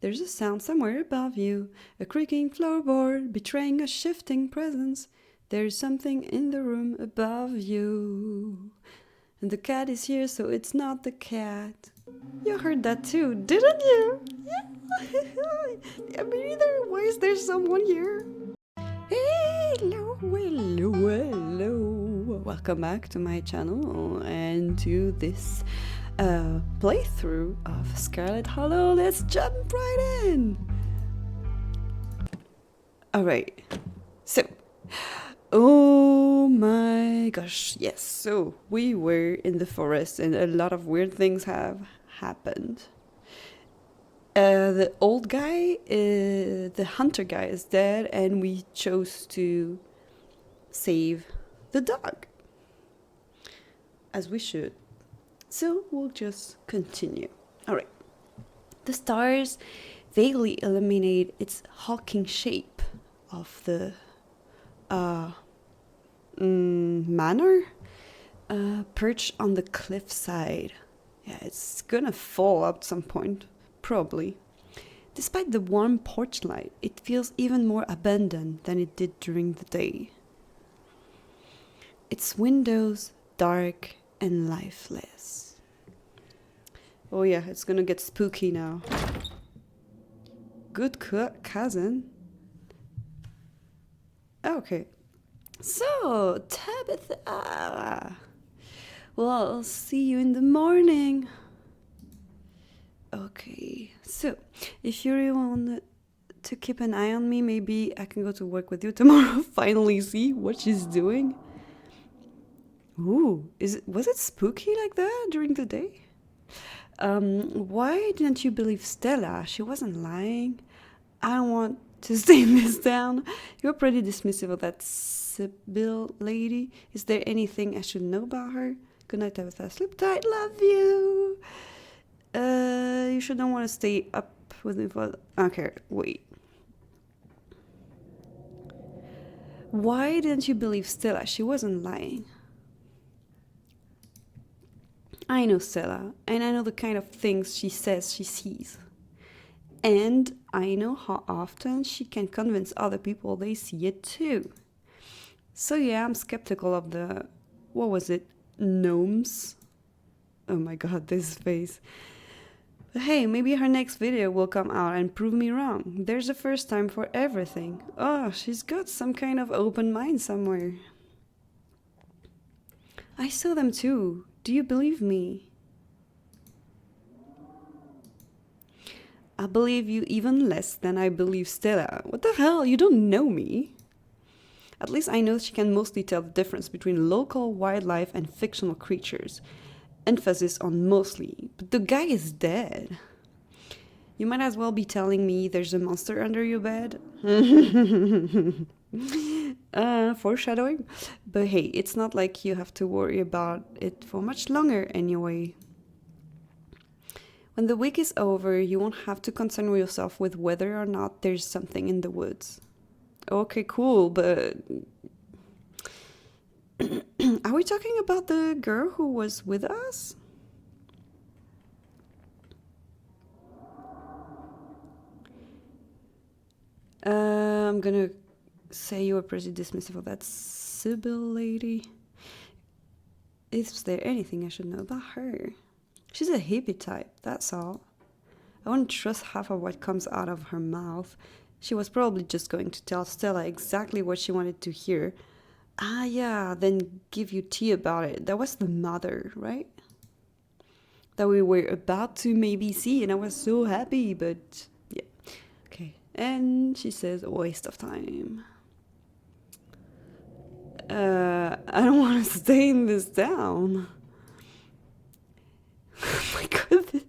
There's a sound somewhere above you, a creaking floorboard betraying a shifting presence. There's something in the room above you. And the cat is here, so it's not the cat. You heard that too, didn't you? Yeah. Me neither. Why is there someone here? Hello, hello, hello. Welcome back to my channel and to this playthrough of Scarlet Hollow. Let's jump right in. Alright, so, oh my gosh, yes, so we were in the forest and a lot of weird things have happened. The old guy, the hunter guy is dead, and we chose to save the dog. As we should. So we'll just continue. Alright. The stars vaguely illuminate its hulking shape of the manor perched on the cliffside. Yeah, it's gonna fall at some point. Probably. Despite the warm porch light, it feels even more abandoned than it did during the day. Its windows dark and lifeless. Oh yeah, it's gonna get spooky now. Good cousin. Okay. So, Tabitha. Well, I'll see you in the morning. Okay, so if you really want to keep an eye on me, maybe I can go to work with you tomorrow. Finally see what she's doing. Ooh, was it spooky like that during the day? Why didn't you believe Stella? She wasn't lying. I don't want to stay this down. You're pretty dismissive of that Sibyl lady. Is there anything I should know about her? Good night, Tabitha. Sleep tight. Love you. You should not want to stay up with me for... Okay, wait. Why didn't you believe Stella? She wasn't lying. I know Stella, and I know the kind of things she says she sees. And I know how often she can convince other people they see it too. So yeah, I'm skeptical of the... What was it? Gnomes? Oh my god, this face. But hey, maybe her next video will come out and prove me wrong. There's a first time for everything. Oh, she's got some kind of open mind somewhere. I saw them too. Do you believe me? I believe you even less than I believe Stella. What the hell? You don't know me. At least I know she can mostly tell the difference between local wildlife and fictional creatures. Emphasis on mostly, but the guy is dead. You might as well be telling me there's a monster under your bed. Foreshadowing. But hey, it's not like you have to worry about it for much longer anyway. When the week is over, you won't have to concern yourself with whether or not there's something in the woods. Okay, cool, but... Are we talking about the girl who was with us? I'm gonna say you were pretty dismissive of that Sibyl lady. Is there anything I should know about her? She's a hippie type, that's all. I wouldn't trust half of what comes out of her mouth. She was probably just going to tell Stella exactly what she wanted to hear. Ah, yeah, then give you tea about it. That was the mother, right? That we were about to maybe see, and I was so happy, but yeah. Okay, and she says, a waste of time. I don't want to stay in this town. Oh my goodness.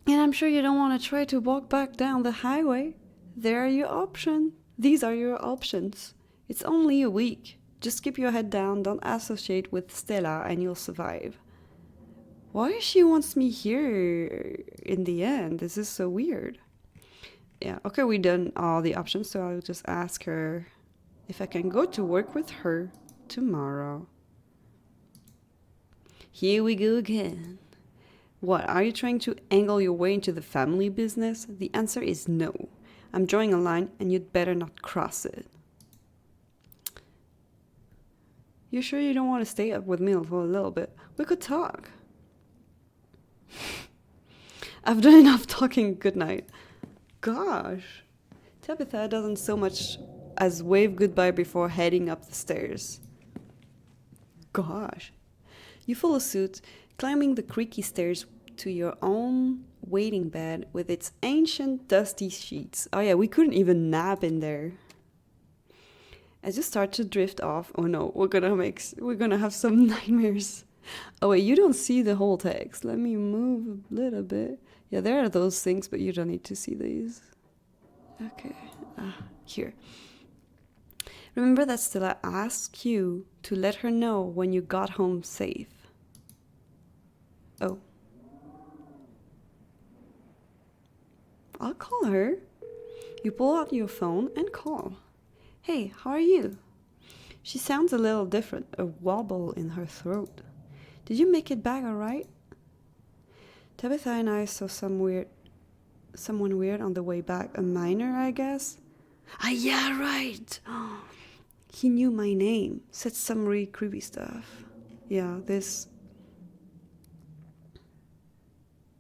And I'm sure you don't want to try to walk back down the highway. There are your options. These are your options. It's only a week. Just keep your head down, don't associate with Stella, and you'll survive. Why she wants me here in the end? This is so weird. Yeah, okay, we done all the options, so I'll just ask her if I can go to work with her tomorrow. Here we go again. What, are you trying to angle your way into the family business? The answer is no. I'm drawing a line and you'd better not cross it. You sure you don't want to stay up with me for a little bit? We could talk. I've done enough talking. Good night. Gosh. Tabitha doesn't so much as wave goodbye before heading up the stairs. Gosh. You follow suit, climbing the creaky stairs to your own waiting bed with its ancient dusty sheets. Oh yeah, we couldn't even nap in there. As you start to drift off, oh no, we're gonna have some nightmares. Oh wait, you don't see the whole text. Let me move a little bit. Yeah, there are those things, but you don't need to see these. Okay, here. Remember that Stella asked you to let her know when you got home safe. Oh. I'll call her. You pull out your phone and call. Hey, how are you? She sounds a little different, a wobble in her throat. Did you make it back all right? Tabitha and I saw someone weird on the way back. A manor, I guess? Ah, yeah, right. He knew my name. Said some really creepy stuff. Yeah,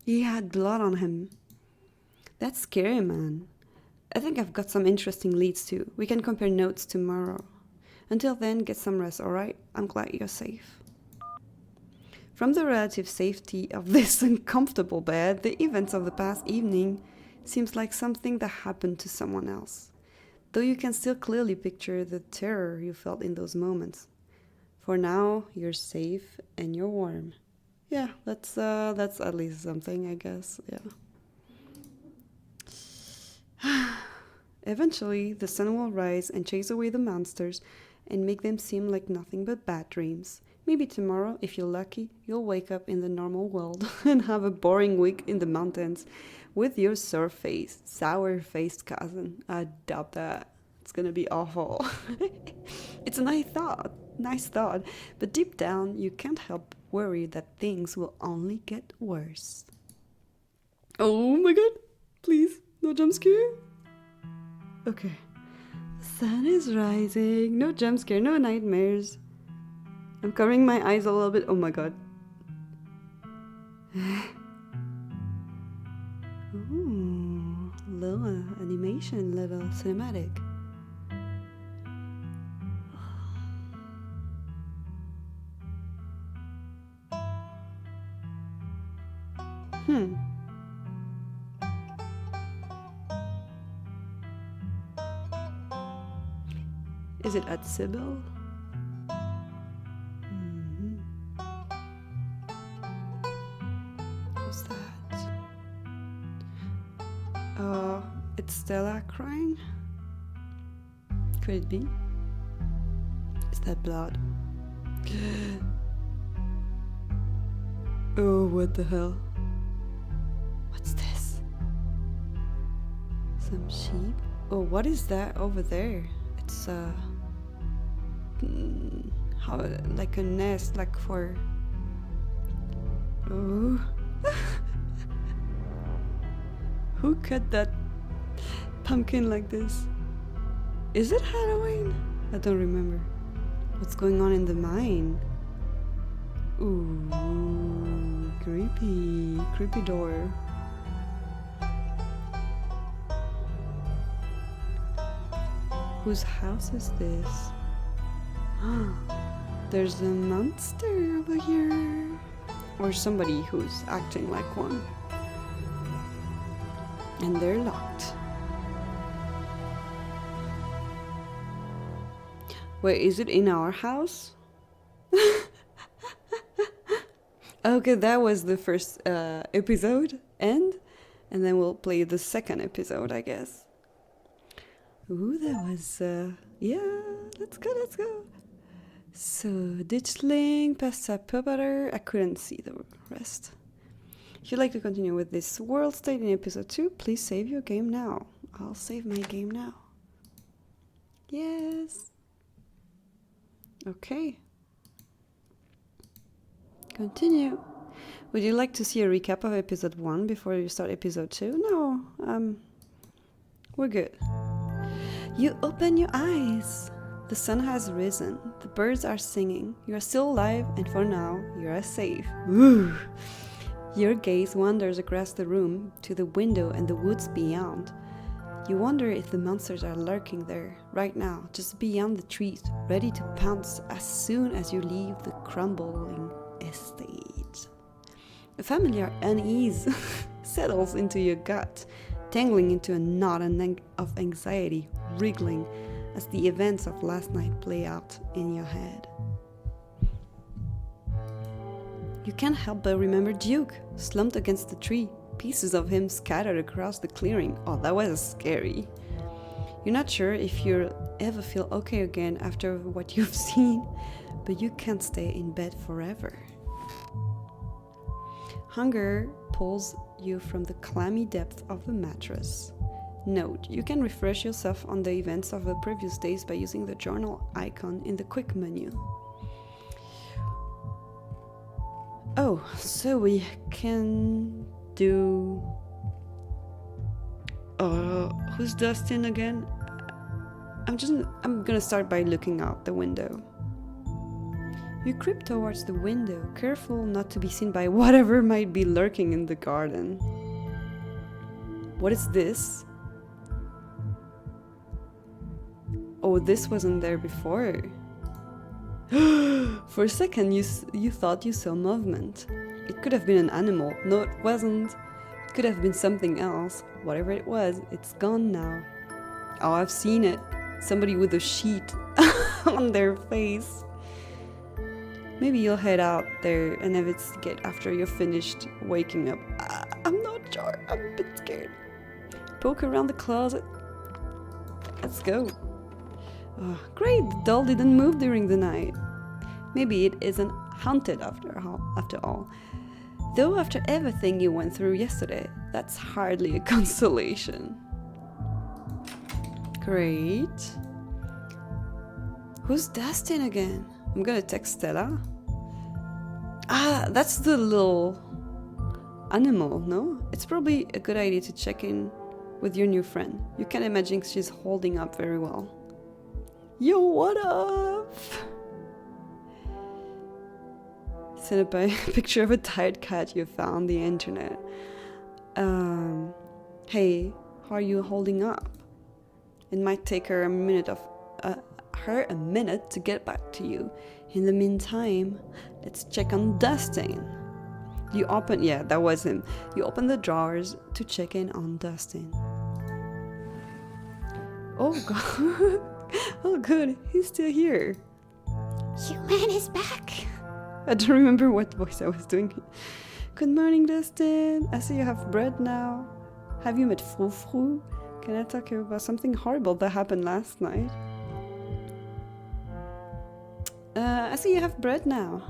he had blood on him. That's scary, man. I think I've got some interesting leads too. We can compare notes tomorrow. Until then, get some rest, alright? I'm glad you're safe. From the relative safety of this uncomfortable bed, the events of the past evening seems like something that happened to someone else. Though you can still clearly picture the terror you felt in those moments. For now, you're safe and you're warm. Yeah, that's at least something, I guess. Yeah. Eventually, the sun will rise and chase away the monsters and make them seem like nothing but bad dreams. Maybe tomorrow, if you're lucky, you'll wake up in the normal world and have a boring week in the mountains with your sour-faced cousin. I doubt that. It's gonna be awful. It's a nice thought, but deep down, you can't help worry that things will only get worse. Oh my god, please, no jump scare. Okay. The sun is rising. No jump scare, no nightmares. I'm covering my eyes a little bit. Oh my god. Ooh, little animation, little cinematic. Is it at Sybil? Who's that? It's Stella crying? Could it be? Is that blood? Oh, what the hell? What's this? Some sheep? Oh, what is that over there? It's like a nest, like for... Oh. Who cut that pumpkin like this? Is it Halloween? I don't remember. What's going on in the mine? Ooh, creepy door. Whose house is this? There's a monster over here. Or somebody who's acting like one. And they're locked. Wait, is it in our house? Okay, that was the first episode, and then we'll play the second episode, I guess. Ooh, that was, yeah, let's go. So, ditchling, pasta butter, I couldn't see the rest. If you'd like to continue with this world state in episode 2, please save your game now. I'll save my game now. Yes. Okay. Continue. Would you like to see a recap of episode 1 before you start episode 2? No, we're good. You open your eyes. The sun has risen. The birds are singing. You are still alive, and for now, you are safe. Woo! Your gaze wanders across the room to the window and the woods beyond. You wonder if the monsters are lurking there, right now, just beyond the trees, ready to pounce as soon as you leave the crumbling estate. A familiar unease settles into your gut, tangling into a knot of anxiety, wriggling as the events of last night play out in your head. You can't help but remember Duke, slumped against the tree, pieces of him scattered across the clearing. Oh, that was scary. You're not sure if you'll ever feel okay again after what you've seen, but you can't stay in bed forever. Hunger pulls you from the clammy depth of the mattress. Note, you can refresh yourself on the events of the previous days by using the journal icon in the quick menu. Oh, so we can do... who's Dustin again? I'm gonna start by looking out the window. You creep towards the window, careful not to be seen by whatever might be lurking in the garden. What is this? Oh, this wasn't there before. For a second, you thought you saw movement. It could have been an animal. No, it wasn't. It could have been something else. Whatever it was, it's gone now. Oh, I've seen it. Somebody with a sheet on their face. Maybe you'll head out there and investigate after you're finished waking up. I'm not sure. I'm a bit scared. Poke around the closet. Let's go. Oh, great, the doll didn't move during the night. Maybe it isn't haunted after all. Though after everything you went through yesterday, that's hardly a consolation. Great. Who's Dustin again? I'm gonna text Stella. Ah, that's the little animal, no? It's probably a good idea to check in with your new friend. You can imagine she's holding up very well. Yo, what up? Send up a picture of a tired cat you found on the internet. Hey, how are you holding up? It might take her a minute to get back to you. In the meantime, let's check on Dustin. Yeah, that was him. You open the drawers to check in on Dustin. Oh god. Oh good, he's still here. Human is back. I don't remember what voice I was doing. Good morning, Dustin. I see you have bread now. Have you met Frou Frou? Can I talk to you about something horrible that happened last night? I see you have bread now.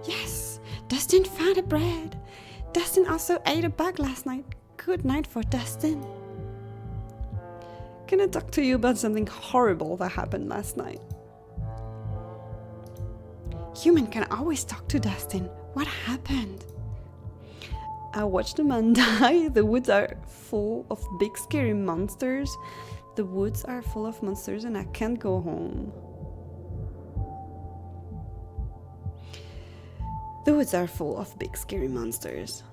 Yes, Dustin found a bread. Dustin also ate a bug last night. Good night for Dustin. Can I talk to you about something horrible that happened last night? Human can always talk to Dustin. What happened? I watched a man die. The woods are full of big scary monsters. The woods are full of monsters and I can't go home. The woods are full of big scary monsters.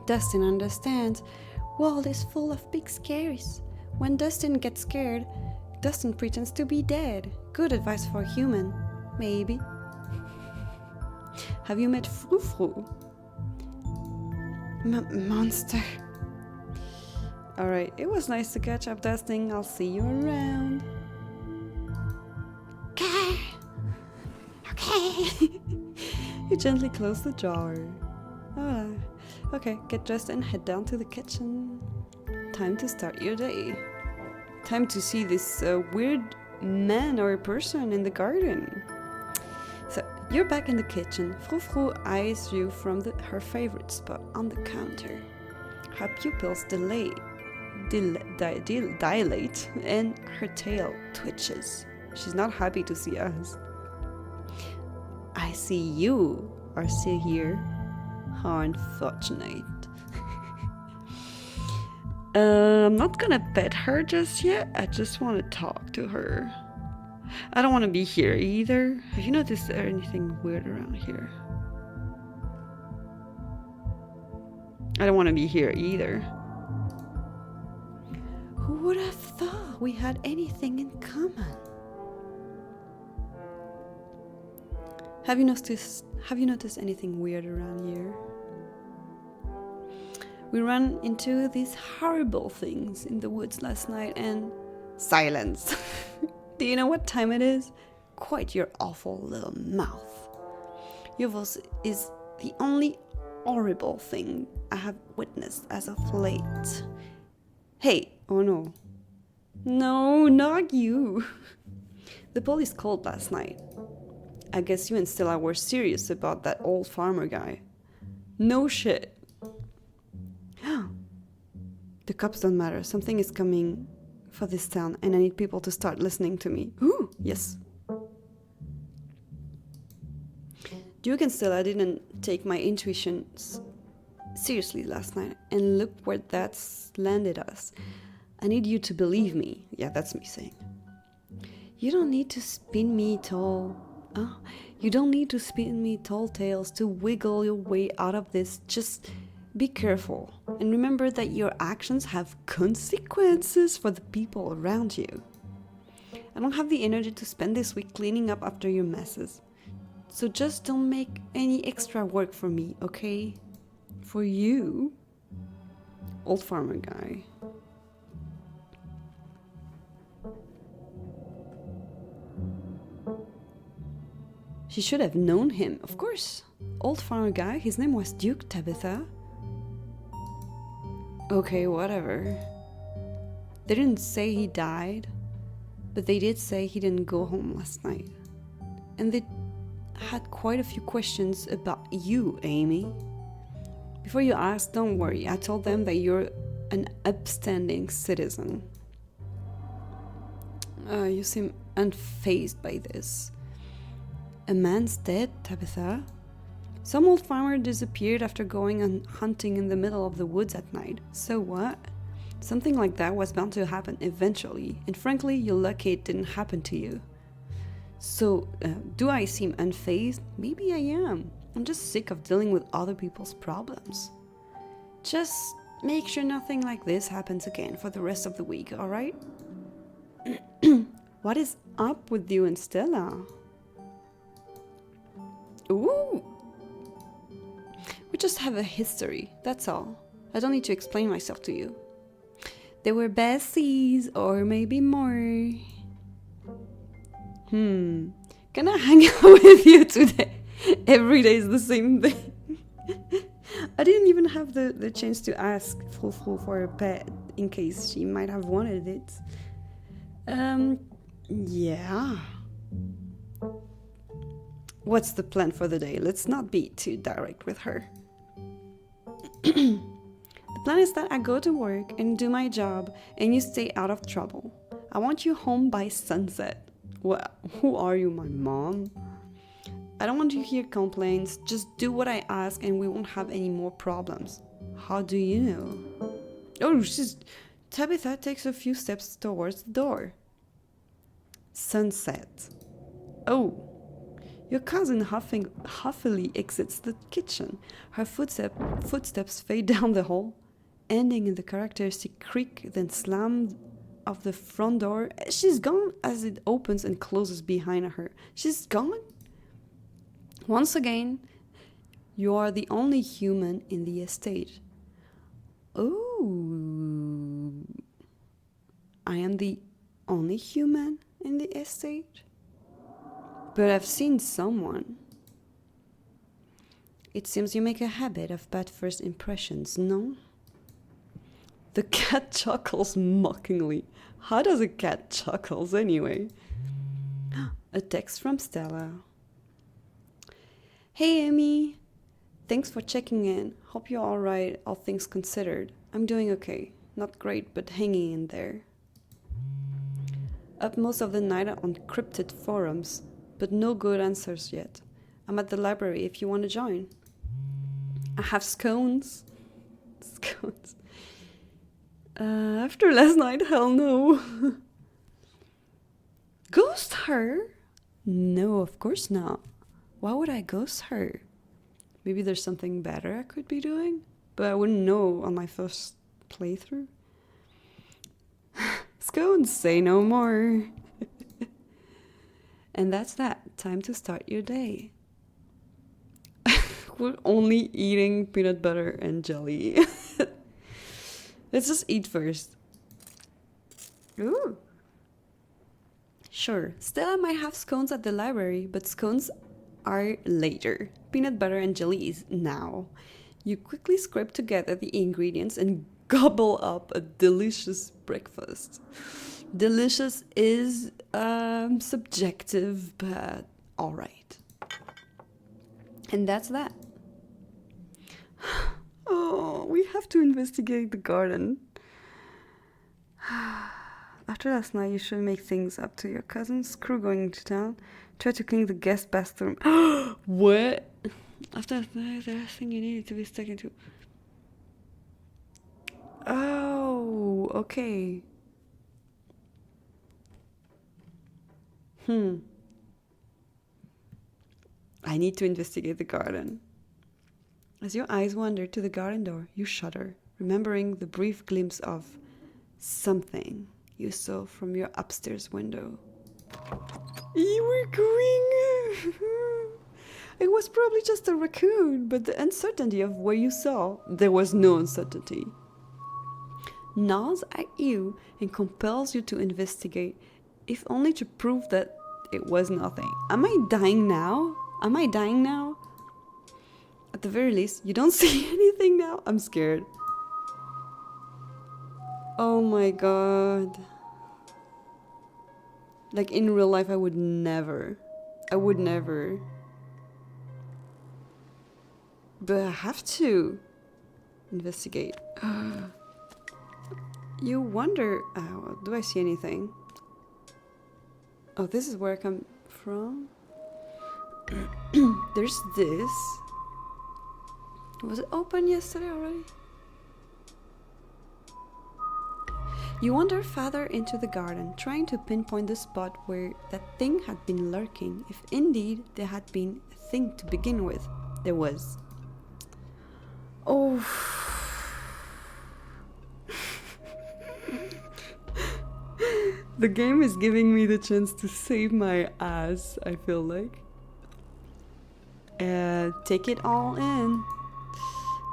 Dustin understands. World is full of big scaries. When Dustin gets scared, Dustin pretends to be dead. Good advice for a human. Maybe. Have you met Frou Frou? Monster. Alright, it was nice to catch up, Dustin. I'll see you around. Okay. You gently close the drawer. Okay, get dressed and head down to the kitchen. Time to start your day. Time to see this weird man or person in the garden. So, you're back in the kitchen. Frou Frou eyes you from her favorite spot on the counter. Her pupils dilate and her tail twitches. She's not happy to see us. I see you are still here. How unfortunate. I'm not gonna pet her just yet. I just want to talk to her. I don't want to be here either. Have you noticed anything weird around here? I don't want to be here either. Who would have thought we had anything in common? Have you noticed anything weird around here? We ran into these horrible things in the woods last night and... Silence! Do you know what time it is? Quite your awful little mouth. Your voice is the only horrible thing I have witnessed as of late. Hey, oh no. No, not you. The police called last night. I guess you and Stella were serious about that old farmer guy. No shit. The cops don't matter. Something is coming for this town and I need people to start listening to me. Ooh, yes. Duke and Stella didn't take my intuitions seriously last night and look where that's landed us. I need you to believe me. Yeah, that's me saying. You don't need to spin me tall tales to wiggle your way out of this. Just be careful and remember that your actions have consequences for the people around you. I don't have the energy to spend this week cleaning up after your messes. So just don't make any extra work for me, okay? For you, old farmer guy. She should have known him, of course. Old farmer guy, his name was Duke, Tabitha. Okay, whatever. They didn't say he died, but they did say he didn't go home last night. And they had quite a few questions about you, Amy. Before you ask, don't worry. I told them that you're an upstanding citizen. You seem unfazed by this. A man's dead, Tabitha. Some old farmer disappeared after going on hunting in the middle of the woods at night. So what? Something like that was bound to happen eventually, and frankly, you're lucky it didn't happen to you. So, do I seem unfazed? Maybe I am. I'm just sick of dealing with other people's problems. Just make sure nothing like this happens again for the rest of the week, alright? What is up with you and Stella? Ooh! We just have a history, that's all. I don't need to explain myself to you. They were besties, or maybe more. Can I hang out with you today? Every day is the same thing. I didn't even have the chance to ask Frou for a pet in case she might have wanted it. Yeah. What's the plan for the day? Let's not be too direct with her. The plan is that I go to work and do my job and you stay out of trouble. I want you home by sunset. Well, who are you, my mom? I don't want to hear complaints. Just do what I ask and we won't have any more problems. How do you know? Oh, Tabitha takes a few steps towards the door. Sunset. Oh. Your cousin huffily exits the kitchen. Her footsteps fade down the hall, ending in the characteristic creak, then slam of the front door. She's gone as it opens and closes behind her. She's gone? Once again, you are the only human in the estate. Oh. I am the only human in the estate? But I've seen someone. It seems you make a habit of bad first impressions, no? The cat chuckles mockingly. How does a cat chuckles anyway? A text from Stella. Hey Amy, thanks for checking in. Hope you're alright, all things considered. I'm doing okay. Not great, but hanging in there. Up most of the night on cryptid forums, but no good answers yet. I'm at the library if you want to join. I have scones. Scones. After last night, hell no. Ghost her? No, of course not. Why would I ghost her? Maybe there's something better I could be doing, but I wouldn't know on my first playthrough. Scones, say no more. And that's that. Time to start your day. We're only eating peanut butter and jelly. Let's just eat first. Ooh. Sure, Stella might have scones at the library, but scones are later. Peanut butter and jelly is now. You quickly scrape together the ingredients and gobble up a delicious breakfast. Delicious is subjective, but alright. And that's that. Oh, we have to investigate the garden. After last night, you should make things up to your cousin. Screw going to town. Try to clean the guest bathroom. What? After last night, the last thing you needed to be stuck into. Oh, okay. I need to investigate the garden. As your eyes wander to the garden door, you shudder, remembering the brief glimpse of something you saw from your upstairs window. You were going. It was probably just a raccoon, but the uncertainty of what you saw, there was no uncertainty, gnaws at you and compels you to investigate, if only to prove that it was nothing. Am I dying now? Am I dying now? At the very least, you don't see anything now? I'm scared. Oh my god. Like in real life, I would never. But I have to investigate. You wonder, do I see anything? Oh, this is where I come from. There's this. Was it open yesterday already? You wander farther into the garden, trying to pinpoint the spot where that thing had been lurking, if indeed there had been a thing to begin with. There was. Oh. The game is giving me the chance to save my ass, I feel like. Take it all in.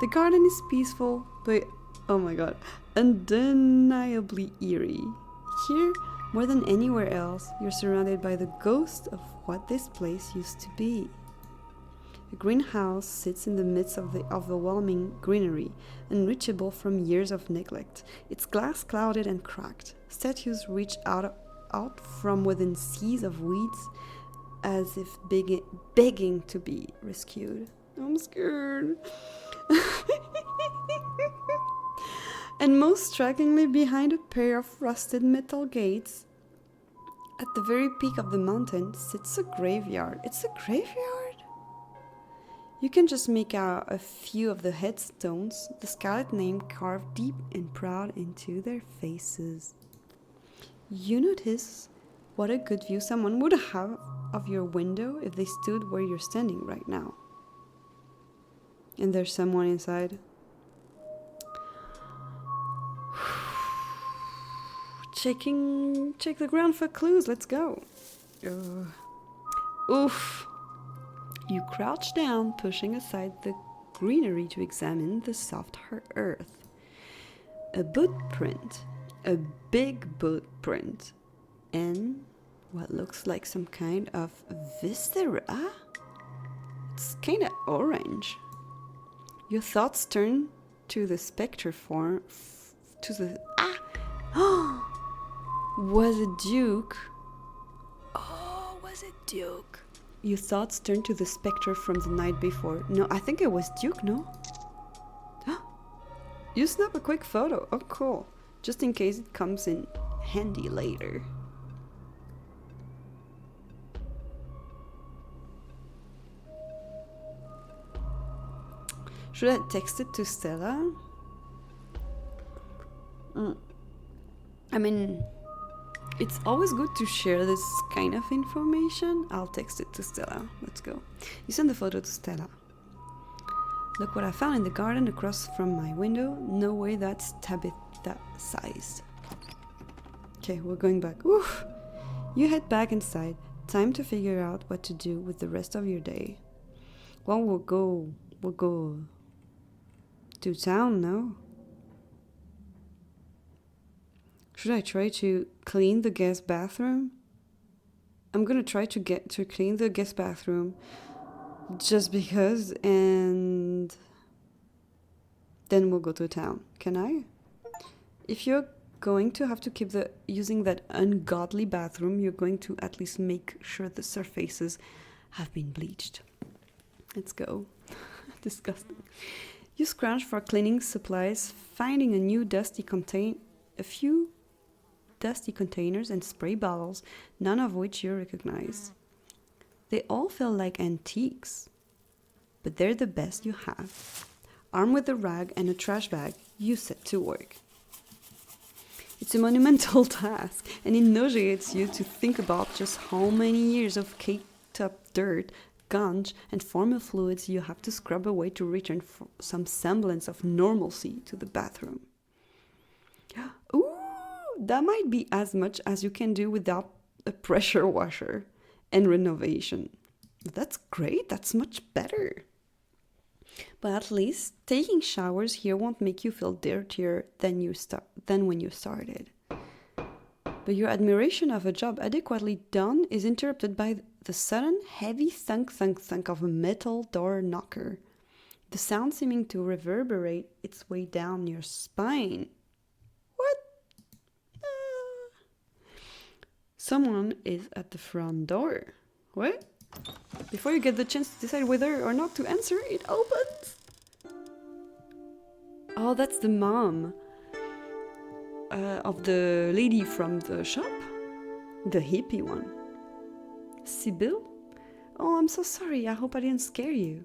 The garden is peaceful, but oh my god, undeniably eerie. Here, more than anywhere else, you're surrounded by the ghost of what this place used to be. A greenhouse sits in the midst of the overwhelming greenery, unreachable from years of neglect. Its glass clouded and cracked. Statues reach out from within seas of weeds, as if begging to be rescued. I'm scared. And most strikingly, behind a pair of rusted metal gates, at the very peak of the mountain, sits a graveyard. It's a graveyard? You can just make out a few of the headstones, the Scarlet name carved deep and proud into their faces. You notice what a good view someone would have of your window if they stood where you're standing right now. And there's someone inside. Check the ground for clues. Let's go. Oof. You crouch down, pushing aside the greenery to examine the soft earth. A bootprint. A big bootprint. And what looks like some kind of viscera. It's kind of orange. Your thoughts turn to the spectre form. Was it Duke? Oh, was it Duke? Your thoughts turn to the spectre from the night before. No, I think it was Duke, no? You snap a quick photo. Oh, cool. Just in case it comes in handy later. Should I text it to Stella? I mean, it's always good to share this kind of information. I'll text it to Stella. Let's go. You send the photo to Stella. Look what I found in the garden across from my window. No way that's Tabitha sized. Okay, we're going back. Oof. You head back inside. Time to figure out what to do with the rest of your day. Well, we'll go to town, no? Should I try to clean the guest bathroom? I'm gonna try to clean the guest bathroom just because, and then we'll go to town. Can I? If you're going to have to keep using that ungodly bathroom, you're going to at least make sure the surfaces have been bleached. Let's go. Disgusting. You scrounge for cleaning supplies, finding a few dusty containers and spray bottles, none of which you recognize. They all feel like antiques, but they're the best you have. Armed with a rag and a trash bag, you set to work. It's a monumental task, and it nauseates you to think about just how many years of caked-up dirt, gunge, and formal fluids you have to scrub away to return some semblance of normalcy to the bathroom. Ooh, that might be as much as you can do without a pressure washer and renovation. That's great, that's much better. But at least taking showers here won't make you feel dirtier than when you started. But your admiration of a job adequately done is interrupted by the sudden heavy thunk of a metal door knocker, the sound seeming to reverberate its way down your spine. What? Someone is at the front door. What? Before you get the chance to decide whether or not to answer, it opens. Oh, that's the mom of the lady from the shop. The hippie one. Sybil? Oh, I'm so sorry. I hope I didn't scare you.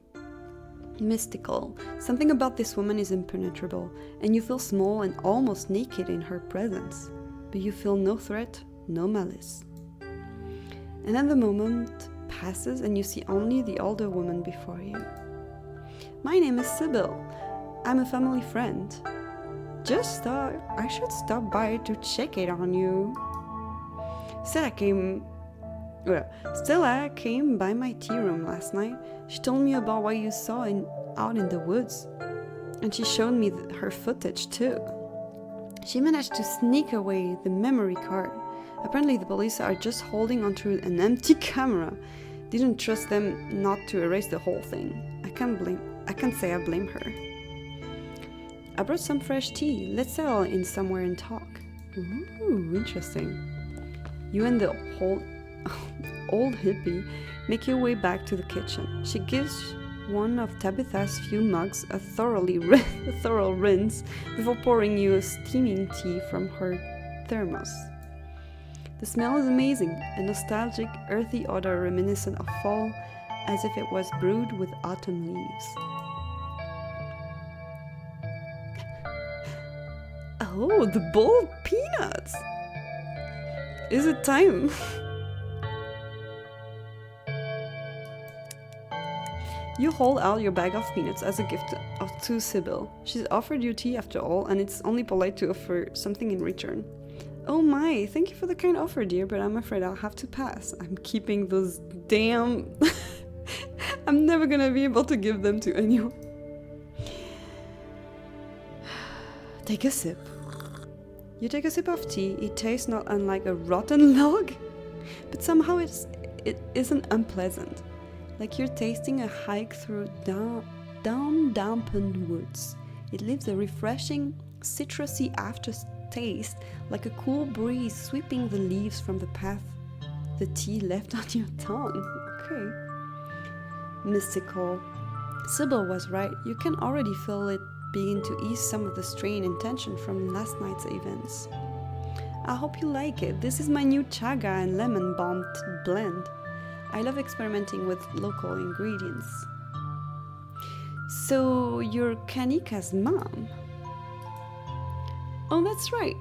Mystical. Something about this woman is impenetrable, and you feel small and almost naked in her presence. But you feel no threat, no malice. And then the moment passes and you see only the older woman before you. My name is Sybil. I'm a family friend. Just thought I should stop by to check it on you. Stella came by my tea room last night. She told me about what you saw out in the woods. And she showed me her footage too. She managed to sneak away the memory card. Apparently the police are just holding onto an empty camera. Didn't trust them not to erase the whole thing. I can't say I blame her. I brought some fresh tea. Let's settle in somewhere and talk. Ooh, interesting. You and the whole old hippie make your way back to the kitchen. She gives one of Tabitha's few mugs a thorough rinse before pouring you a steaming tea from her thermos. The smell is amazing, a nostalgic, earthy odor reminiscent of fall, as if it was brewed with autumn leaves. Oh, the boiled peanuts! Is it time? You hold out your bag of peanuts as a gift to Sybil. She's offered you tea after all, and it's only polite to offer something in return. Oh my, thank you for the kind offer, dear, but I'm afraid I'll have to pass. I'm keeping those damn... I'm never gonna be able to give them to anyone. Take a sip. You take a sip of tea. It tastes not unlike a rotten log, but somehow it isn't unpleasant. Like you're tasting a hike through dampened woods. It leaves a refreshing, citrusy aftertaste, like a cool breeze sweeping the leaves from the path the tea left on your tongue. Okay. Mystical. Sybil was right. You can already feel it begin to ease some of the strain and tension from last night's events. I hope you like it. This is my new chaga and lemon balm blend. I love experimenting with local ingredients. So you're Kanika's mom? Oh, that's right.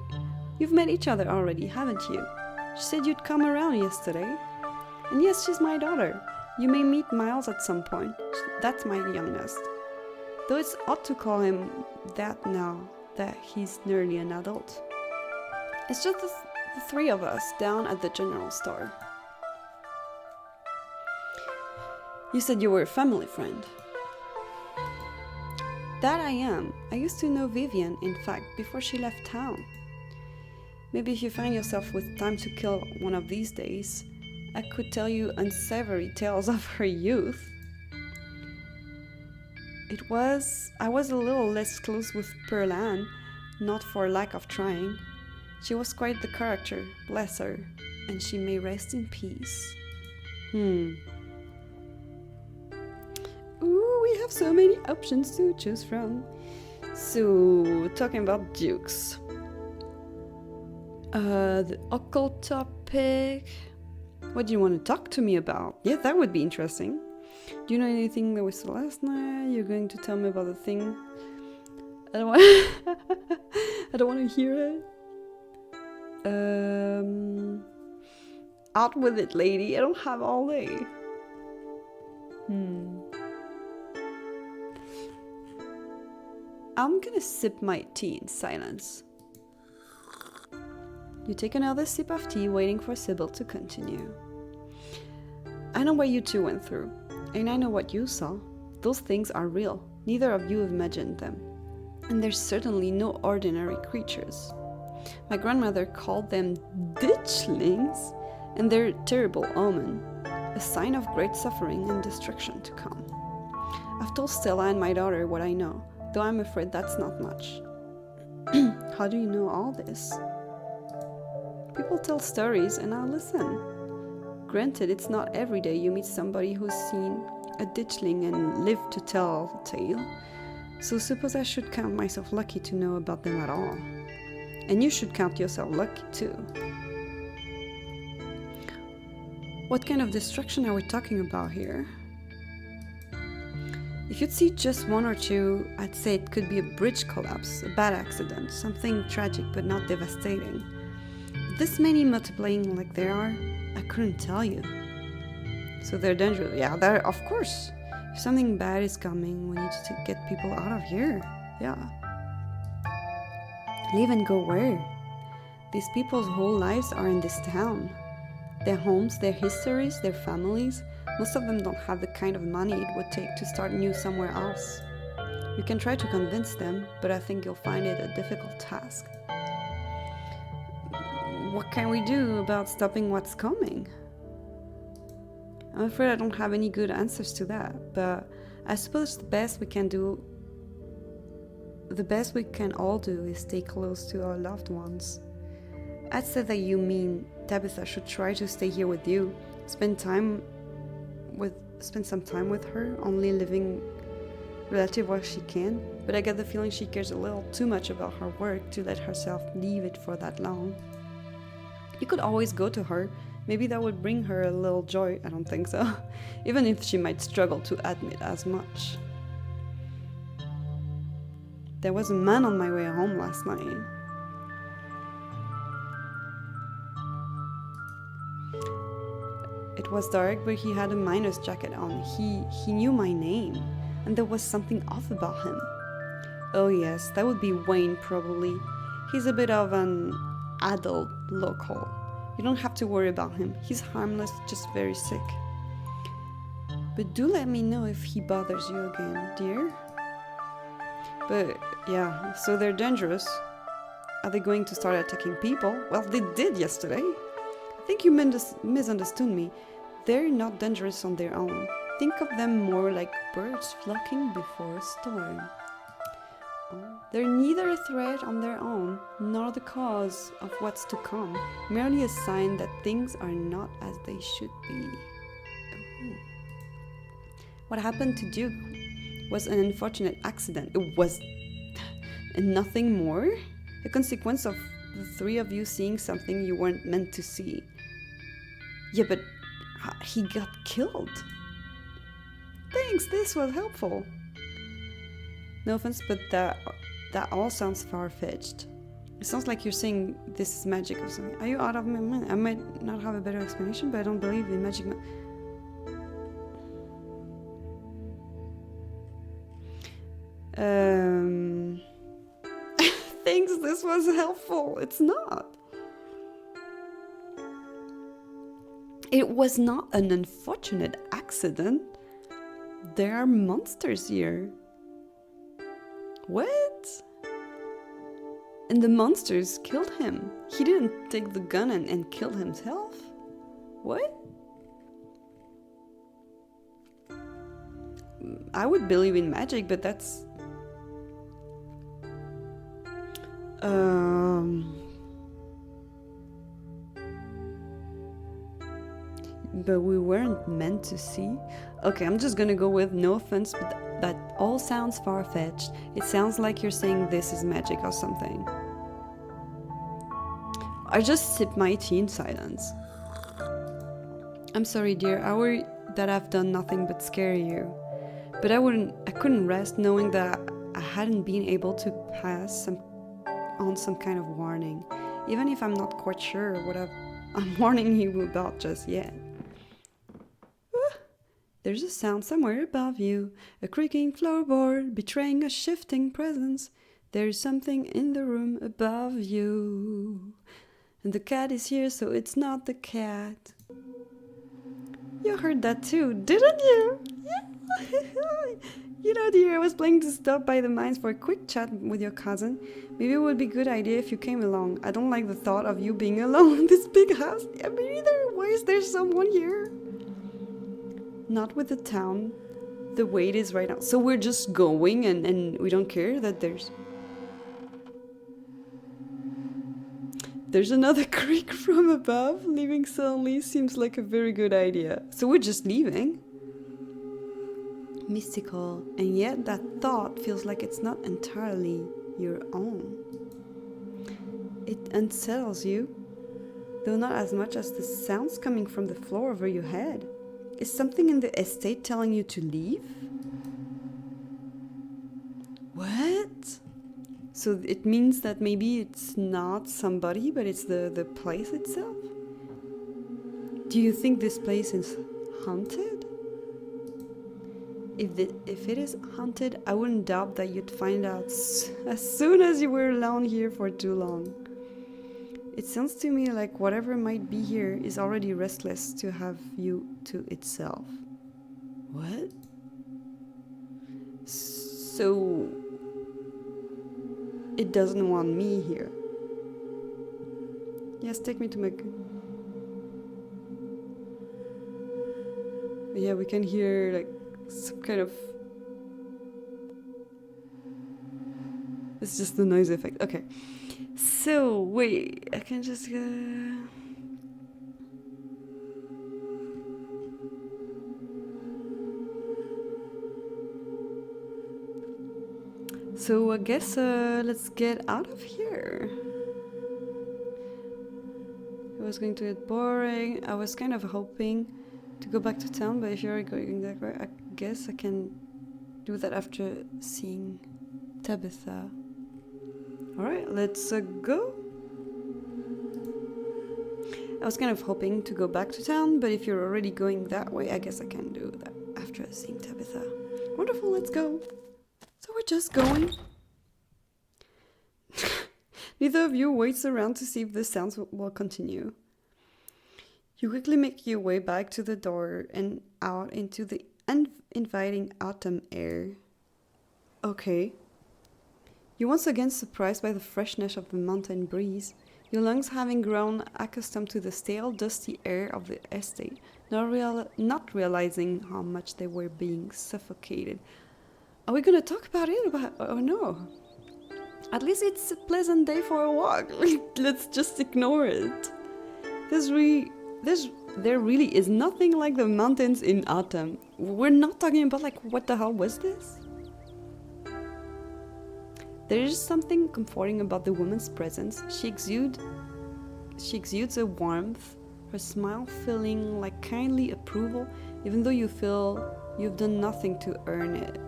You've met each other already, haven't you? She said you'd come around yesterday. And yes, she's my daughter. You may meet Miles at some point. That's my youngest. Though it's odd to call him that now that he's nearly an adult. It's just the three of us down at the general store. You said you were a family friend. That I am. I used to know Vivian, in fact, before she left town. Maybe if you find yourself with time to kill one of these days, I could tell you unsavory tales of her youth. I was a little less close with Pearl Ann, not for lack of trying. She was quite the character, bless her, and she may rest in peace. Ooh, we have so many options to choose from. So, talking about dukes. The occult topic. What do you want to talk to me about? Yeah, that would be interesting. Do you know anything that we saw last night? You're going to tell me about the thing? I don't want I don't want to hear it. Out with it, lady. I don't have all day. I'm gonna sip my tea in silence. You take another sip of tea, waiting for Sybil to continue. I know what you two went through, and I know what you saw. Those things are real. Neither of you imagined them. And they're certainly no ordinary creatures. My grandmother called them ditchlings, and they're a terrible omen, a sign of great suffering and destruction to come. I've told Stella and my daughter what I know, though I'm afraid that's not much. How do you know all this? People tell stories and I'll listen. Granted, it's not every day you meet somebody who's seen a ditchling and lived to tell a tale, so suppose I should count myself lucky to know about them at all. And you should count yourself lucky too. What kind of destruction are we talking about here? If you'd see just one or two, I'd say it could be a bridge collapse, a bad accident, something tragic but not devastating. This many multiplying like there are, I couldn't tell you. So they're dangerous. Yeah, they're, of course. If something bad is coming, we need to get people out of here. Yeah. Leave and go where? These people's whole lives are in this town. Their homes, their histories, their families. Most of them don't have the kind of money it would take to start new somewhere else. You can try to convince them, but I think you'll find it a difficult task. What can we do about stopping what's coming? I'm afraid I don't have any good answers to that, but I suppose the best we can all do is stay close to our loved ones. I'd say that you mean Tabitha should try to stay here with you, spend some time with her, only living relative while she can, but I get the feeling she cares a little too much about her work to let herself leave it for that long. You could always go to her. Maybe that would bring her a little joy. I don't think so. Even if she might struggle to admit as much. There was a man on my way home last night. It was dark, but he had a miner's jacket on. He knew my name, and there was something off about him. Oh yes, that would be Wayne probably. He's a bit of an adult local. You don't have to worry about him. He's harmless, just very sick. But do let me know if he bothers you again, dear. But yeah, so they're dangerous. Are they going to start attacking people? Well, they did yesterday. I think you misunderstood me. They're not dangerous on their own. Think of them more like birds flocking before a storm. They're neither a threat on their own, nor the cause of what's to come, merely a sign that things are not as they should be. What happened to Duke was an unfortunate accident. It was nothing more? A consequence of the three of you seeing something you weren't meant to see. Yeah, but he got killed. Thanks, this was helpful. No offense, but that all sounds far-fetched. It sounds like you're saying this is magic or something. Are you out of my mind? I might not have a better explanation, but I don't believe in magic. Thinks this was helpful. It's not. It was not an unfortunate accident. There are monsters here. What? And the monsters killed him. He didn't take the gun and kill himself? What? I would believe in magic, but that's... But we weren't meant to see. Okay, I'm just gonna go with no offense, but that all sounds far-fetched. It sounds like you're saying this is magic or something. I just sip my tea in silence. I'm sorry, dear. I worry that I've done nothing but scare you. But I couldn't rest knowing that I hadn't been able to pass on some kind of warning, even if I'm not quite sure what I'm warning you about just yet. There's a sound somewhere above you, a creaking floorboard betraying a shifting presence. There's something in the room above you. And the cat is here, so it's not the cat. You heard that too, didn't you? Yeah. You know, dear, I was planning to stop by the mines for a quick chat with your cousin. Maybe it would be a good idea if you came along. I don't like the thought of you being alone in this big house. Yeah, me neither. Why is there someone here? Not with the town the way it is right now. So we're just going and we don't care that there's another creak from above. Leaving suddenly seems like a very good idea. So we're just leaving. Mystical, and yet that thought feels like it's not entirely your own. It unsettles you, though not as much as the sounds coming from the floor over your head. Is something in the estate telling you to leave? What? So it means that maybe it's not somebody, but it's the place itself? Do you think this place is haunted? If it is haunted, I wouldn't doubt that you'd find out as soon as you were alone here for too long. It sounds to me like whatever might be here is already restless to have you to itself. What? So it doesn't want me here. Yes, take me to my... Yeah, we can hear like some kind of... It's just the noise effect. Okay. So, wait, I can just... So I guess let's get out of here. It was going to get boring. I was kind of hoping to go back to town, but if you're going that way, I guess I can do that after seeing Tabitha. Alright, let's go. I was kind of hoping to go back to town, but if you're already going that way, I guess I can do that after seeing Tabitha. Wonderful, let's go. So we're just going. Neither of you waits around to see if the sounds will continue. You quickly make your way back to the door and out into the uninviting autumn air. Okay. You're once again surprised by the freshness of the mountain breeze, your lungs having grown accustomed to the stale, dusty air of the estate, not realizing how much they were being suffocated. Are we going to talk about it or no? At least it's a pleasant day for a walk. Let's just ignore it. There really is nothing like the mountains in autumn. We're not talking about like, what the hell was this? There is something comforting about the woman's presence. She exudes a warmth, her smile feeling like kindly approval, even though you feel you've done nothing to earn it.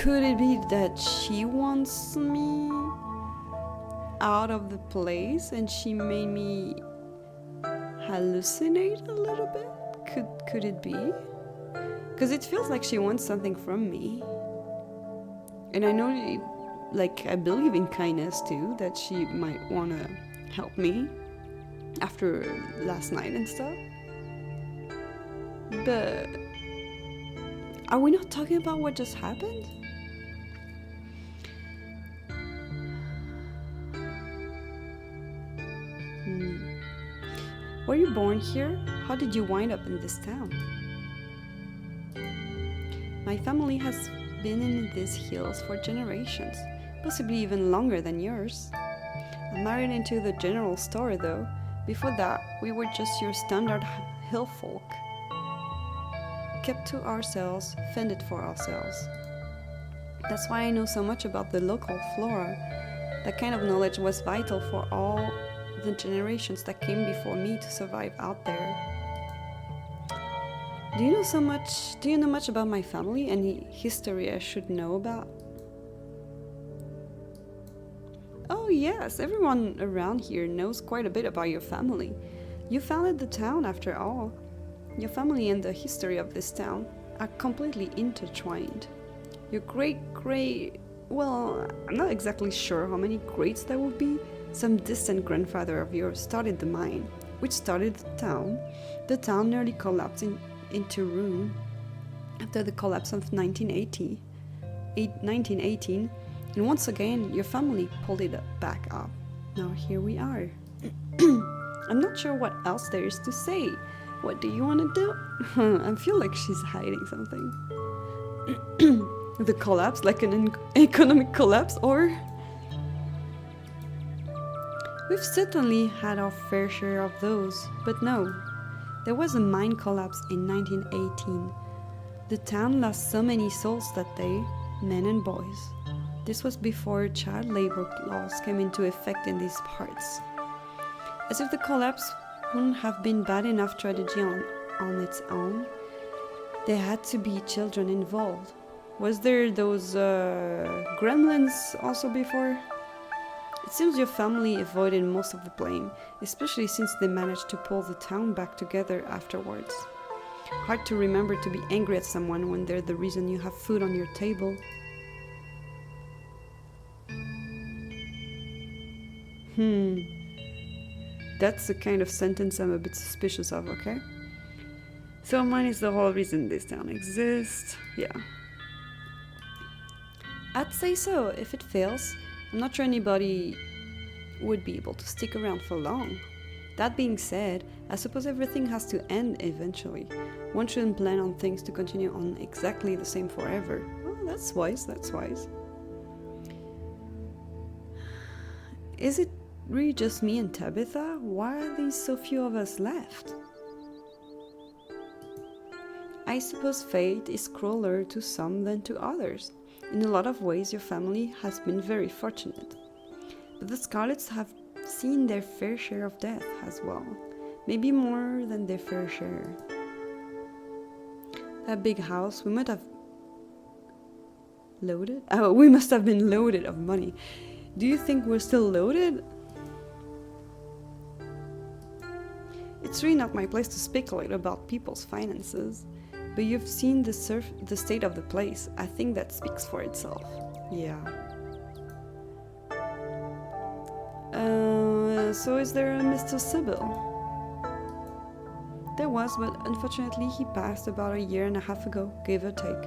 Could it be that she wants me out of the place and she made me hallucinate a little bit? Could it be? Because it feels like she wants something from me. And I know, I believe in kindness too, that she might want to help me after last night and stuff. But are we not talking about what just happened? Were you born here? How did you wind up in this town? My family has been in these hills for generations, possibly even longer than yours. I'm married into the general store though. Before that, we were just your standard hill folk. Kept to ourselves, fended for ourselves. That's why I know so much about the local flora. That kind of knowledge was vital for all the generations that came before me to survive out there. Do you know much about my family? Any history I should know about? Oh yes, everyone around here knows quite a bit about your family. You founded the town after all. Your family and the history of this town are completely intertwined. Your well, I'm not exactly sure how many greats there would be. Some distant grandfather of yours started the mine, which started the town. The town nearly collapsed into ruin after the collapse of 1918, and once again your family pulled it back up. Now here we are. I'm not sure what else there is to say. What do you want to do? I feel like she's hiding something. The collapse, like an economic collapse, or... We've certainly had our fair share of those, but no. There was a mine collapse in 1918. The town lost so many souls that day, men and boys. This was before child labor laws came into effect in these parts. As if the collapse wouldn't have been bad enough tragedy on its own, there had to be children involved. Was there those gremlins also before? It seems your family avoided most of the blame, especially since they managed to pull the town back together afterwards. Hard to remember to be angry at someone when they're the reason you have food on your table. That's the kind of sentence I'm a bit suspicious of, okay? So mine is the whole reason this town exists. Yeah. I'd say so. If it fails, I'm not sure anybody would be able to stick around for long. That being said, I suppose everything has to end eventually. One shouldn't plan on things to continue on exactly the same forever. Oh, that's wise, that's wise. Is it really just me and Tabitha? Why are there so few of us left? I suppose fate is crueler to some than to others. In a lot of ways, your family has been very fortunate. But the Scarlets have seen their fair share of death as well. Maybe more than their fair share. That big house, we must have been loaded of money. Do you think we're still loaded? It's really not my place to speculate about people's finances. But you've seen the state of the place. I think that speaks for itself. Yeah. So is there a Mr. Sybil? There was, but unfortunately he passed about a year and a half ago, give or take.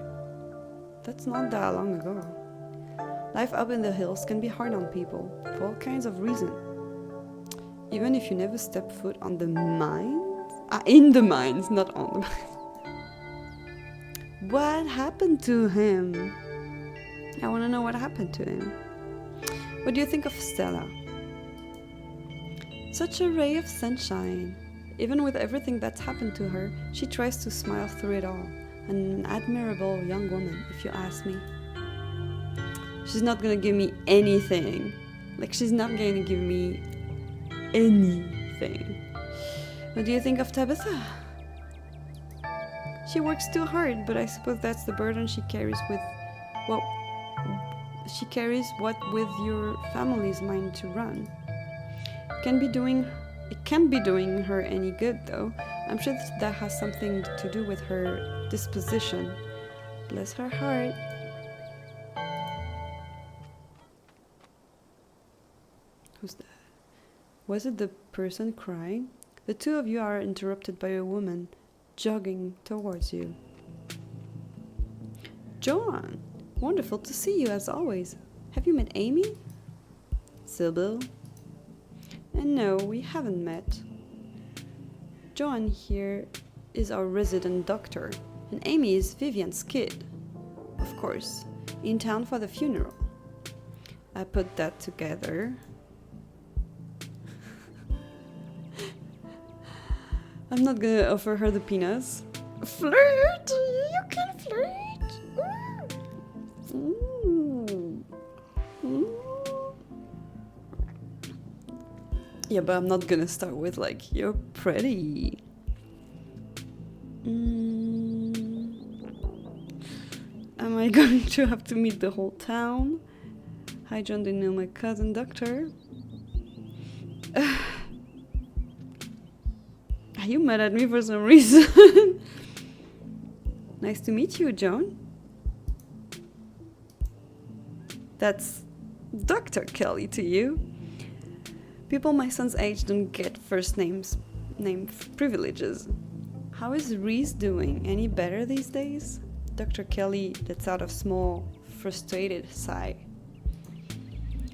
That's not that long ago. Life up in the hills can be hard on people, for all kinds of reasons. Even if you never step foot on the mines? In the mines, not on the mines. What happened to him? I want to know what happened to him. What do you think of Stella? Such a ray of sunshine. Even with everything that's happened to her, she tries to smile through it all. An admirable young woman, if you ask me. She's not gonna give me anything. She's not gonna give me anything. What do you think of Tabitha? She works too hard, but I suppose that's the burden she carries with, she carries what with your family's mind to run. It can't be doing her any good, though. I'm sure that has something to do with her disposition. Bless her heart. Who's that? Was it the person crying? The two of you are interrupted by a woman jogging towards you. Joan! Wonderful to see you as always. Have you met Amy? Sybil? And no, we haven't met. Joan here is our resident doctor, and Amy is Vivian's kid. Of course, in town for the funeral. I put that together. I'm not gonna offer her the penis. Flirt! You can flirt! Ooh. Ooh. Yeah, but I'm not gonna start with like, you're pretty. Am I going to have to meet the whole town? Hi John, do you know my cousin doctor? Are you mad at me for some reason? Nice to meet you, John. That's Dr. Kelly to you. People my son's age don't get first name privileges. How is Reese doing? Any better these days? Dr. Kelly lets out a small, frustrated sigh.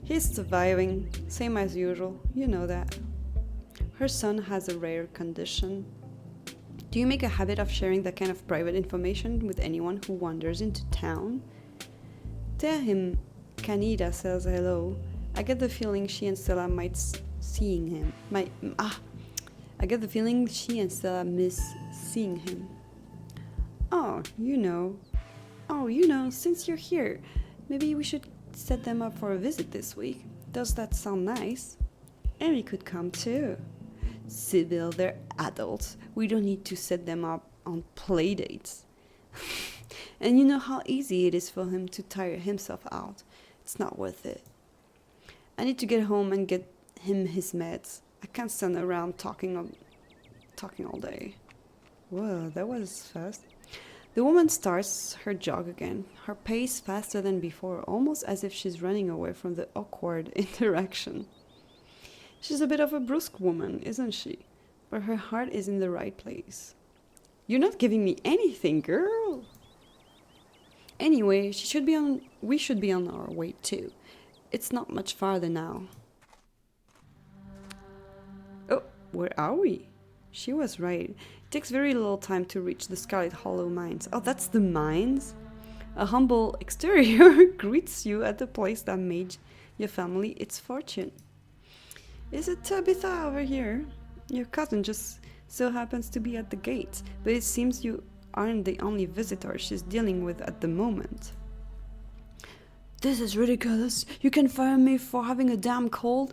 He's surviving, same as usual, you know that. Her son has a rare condition. Do you make a habit of sharing that kind of private information with anyone who wanders into town? Tell him Canida says hello. I get the feeling she and Stella seeing him. I get the feeling she and Stella miss seeing him. Oh, you know, since you're here, maybe we should set them up for a visit this week. Does that sound nice? Amy could come too. Sybil, they're adults. We don't need to set them up on play dates. And you know how easy it is for him to tire himself out. It's not worth it. I need to get home and get him his meds. I can't stand around talking all day. Whoa, that was fast. The woman starts her jog again, her pace faster than before, almost as if she's running away from the awkward interaction. She's a bit of a brusque woman, isn't she? But her heart is in the right place. You're not giving me anything, girl! Anyway, we should be on our way too. It's not much farther now. Oh, where are we? She was right. It takes very little time to reach the Scarlet Hollow mines. Oh, that's the mines? A humble exterior greets you at the place that made your family its fortune. Is it Tabitha over here? Your cousin just so happens to be at the gate, but it seems you aren't the only visitor she's dealing with at the moment. This is ridiculous. You can fire me for having a damn cold?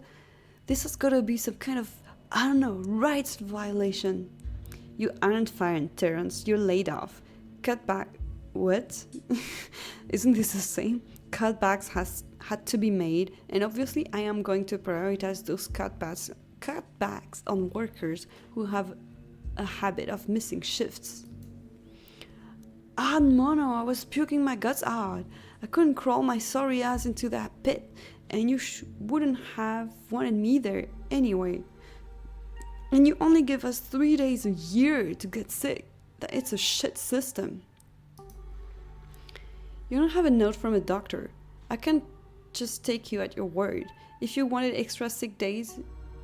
This has gotta be some kind of, I don't know, rights violation. You aren't fired, Terrence. You're laid off. Cut back. What? Isn't this the same? Cutbacks had to be made, and obviously I am going to prioritize those cutbacks on workers who have a habit of missing shifts. Mono, I was puking my guts out. I couldn't crawl my sorry ass into that pit, and you wouldn't have wanted me there anyway. And you only give us 3 days a year to get sick. It's a shit system. You don't have a note from a doctor. I can't just take you at your word. If you wanted extra sick days,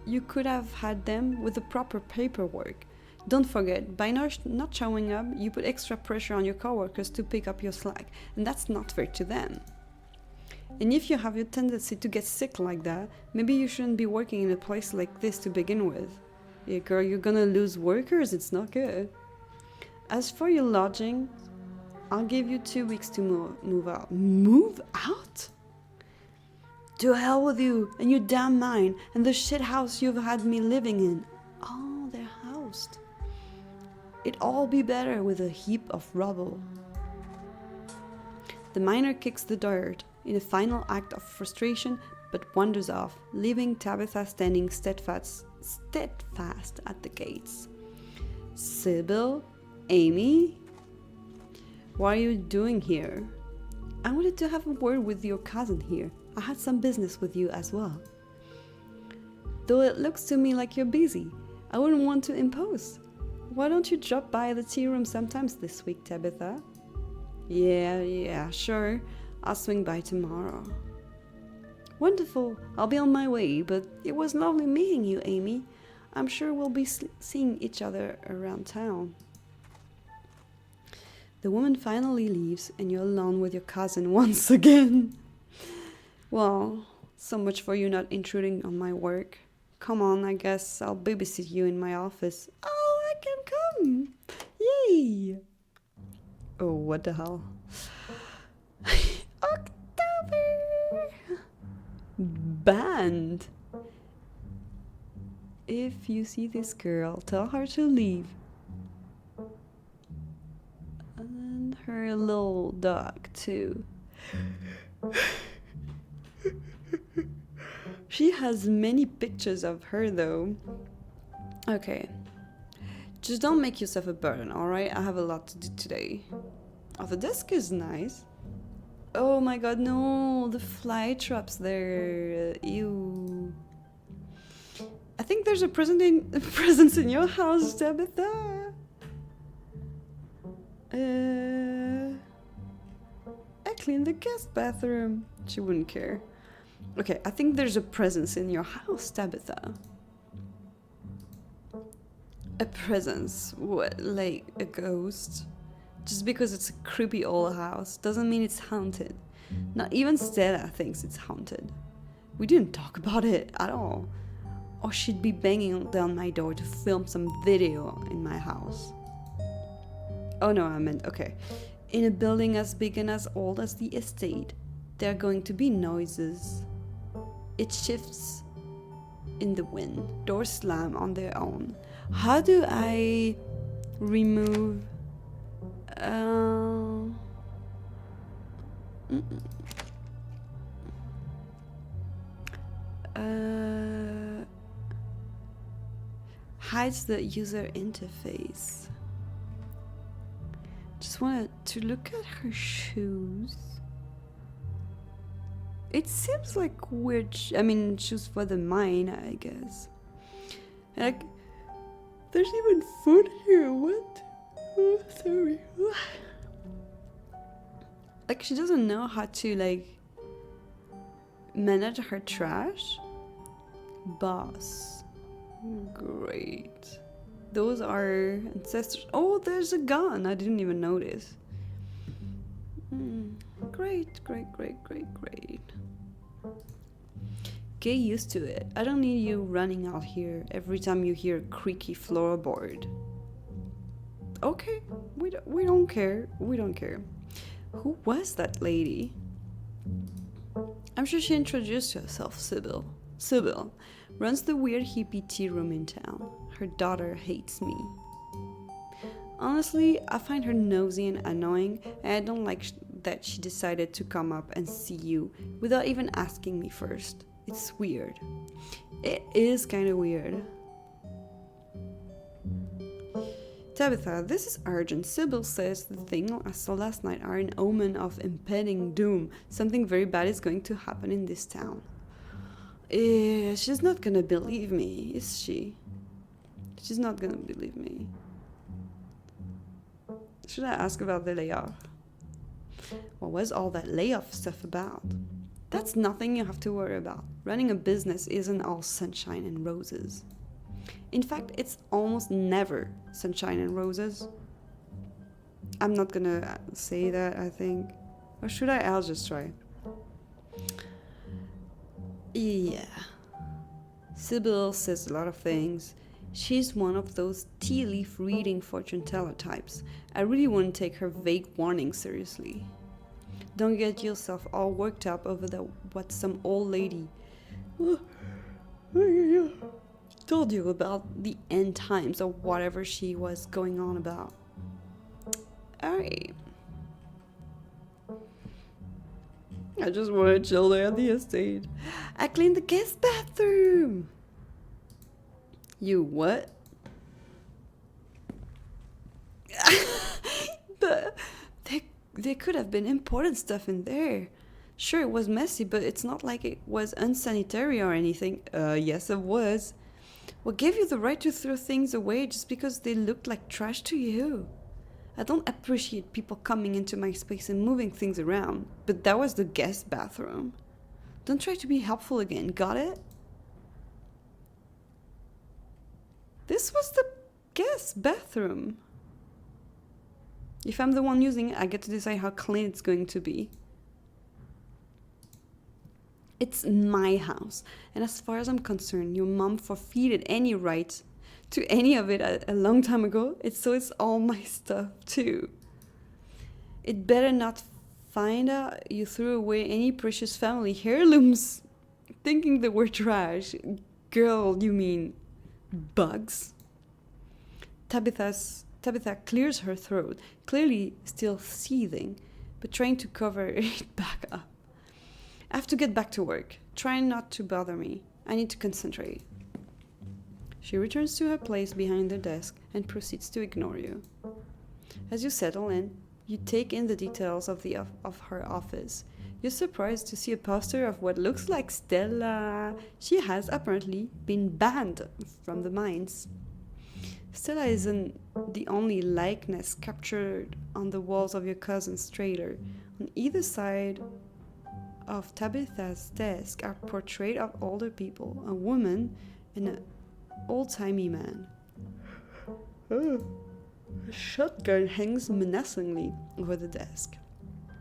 you could have had them with the proper paperwork. Don't forget, by not showing up, you put extra pressure on your coworkers to pick up your slack, and that's not fair to them. And if you have a tendency to get sick like that, maybe you shouldn't be working in a place like this to begin with. Yeah, girl, you're gonna lose workers, it's not good. As for your lodging, I'll give you 2 weeks to move out. Move out? To hell with you and your damn mind and the shit house you've had me living in. Oh, they're housed. It'd all be better with a heap of rubble. The miner kicks the dirt in a final act of frustration but wanders off, leaving Tabitha standing steadfast at the gates. Sybil? Amy? What are you doing here? I wanted to have a word with your cousin here. I had some business with you as well. Though it looks to me like you're busy, I wouldn't want to impose. Why don't you drop by the tea room sometimes this week, Tabitha? Yeah, sure. I'll swing by tomorrow. Wonderful. I'll be on my way, but it was lovely meeting you, Amy. I'm sure we'll be seeing each other around town. The woman finally leaves, and you're alone with your cousin once again. Well, so much for you not intruding on my work. Come on, I guess I'll babysit you in my office. Oh, I can come! Yay! Oh, what the hell? October! Banned! If you see this girl, tell her to leave. And her little dog, too. She has many pictures of her, though. Okay. Just don't make yourself a burden, alright? I have a lot to do today. Oh, the desk is nice. Oh my god, no. The fly traps there. Ew. I think there's a presence in your house, Tabitha. I cleaned the guest bathroom. She wouldn't care. Okay, I think there's a presence in your house, Tabitha. A presence? What, like a ghost? Just because it's a creepy old house doesn't mean it's haunted. Not even Stella thinks it's haunted. We didn't talk about it at all. Or she'd be banging down my door to film some video in my house. Oh no, I meant, okay. In a building as big and as old as the estate, there are going to be noises. It shifts in the wind. Doors slam on their own. How do I remove... hides the user interface. Just wanted to look at her shoes. It seems like weird. Shoes for the mine, I guess. Like, there's even food here. What? Oh, sorry. Like, she doesn't know how to, like, manage her trash. Boss. Great. Those are ancestors. Oh, there's a gun. I didn't even notice. Great. Get used to it. I don't need you running out here every time you hear a creaky floorboard. Okay, we don't care. We don't care. Who was that lady? I'm sure she introduced herself, Sybil. Sybil runs the weird hippie tea room in town. Her daughter hates me. Honestly, I find her nosy and annoying, and I don't like that she decided to come up and see you without even asking me first. It's weird. It is kind of weird. Tabitha, this is urgent. Sybil says the thing I saw last night are an omen of impending doom. Something very bad is going to happen in this town. She's not gonna believe me, is she? She's not gonna believe me. Should I ask about the layoff? What was all that layoff stuff about? That's nothing you have to worry about. Running a business isn't all sunshine and roses. In fact, it's almost never sunshine and roses. I'm not gonna say that, I think. Or should I? I'll just try. Yeah. Sybil says a lot of things. She's one of those tea leaf reading fortune teller types. I really wouldn't take her vague warnings seriously. Don't get yourself all worked up over what some old lady told you about the end times or whatever she was going on about. Alright. I just want to chill there at the estate. I cleaned the guest bathroom. You what? But there could have been important stuff in there. Sure, it was messy, but it's not like it was unsanitary or anything. Yes, it was. What gave you the right to throw things away just because they looked like trash to you? I don't appreciate people coming into my space and moving things around, but that was the guest bathroom. Don't try to be helpful again, got it? This was the guest bathroom. If I'm the one using it, I get to decide how clean it's going to be. It's my house, and as far as I'm concerned, your mom forfeited any right to any of it a long time ago. So it's all my stuff too. It better not find out you threw away any precious family heirlooms thinking they were trash. Girl, you mean bugs? Tabitha clears her throat, clearly still seething, but trying to cover it back up. I have to get back to work. Try not to bother me. I need to concentrate. She returns to her place behind the desk and proceeds to ignore you. As you settle in, you take in the details of her office. You're surprised to see a poster of what looks like Stella. She has apparently been banned from the mines. Stella isn't the only likeness captured on the walls of your cousin's trailer. On either side of Tabitha's desk are portraits of older people, a woman and an old-timey man. A shotgun hangs menacingly over the desk.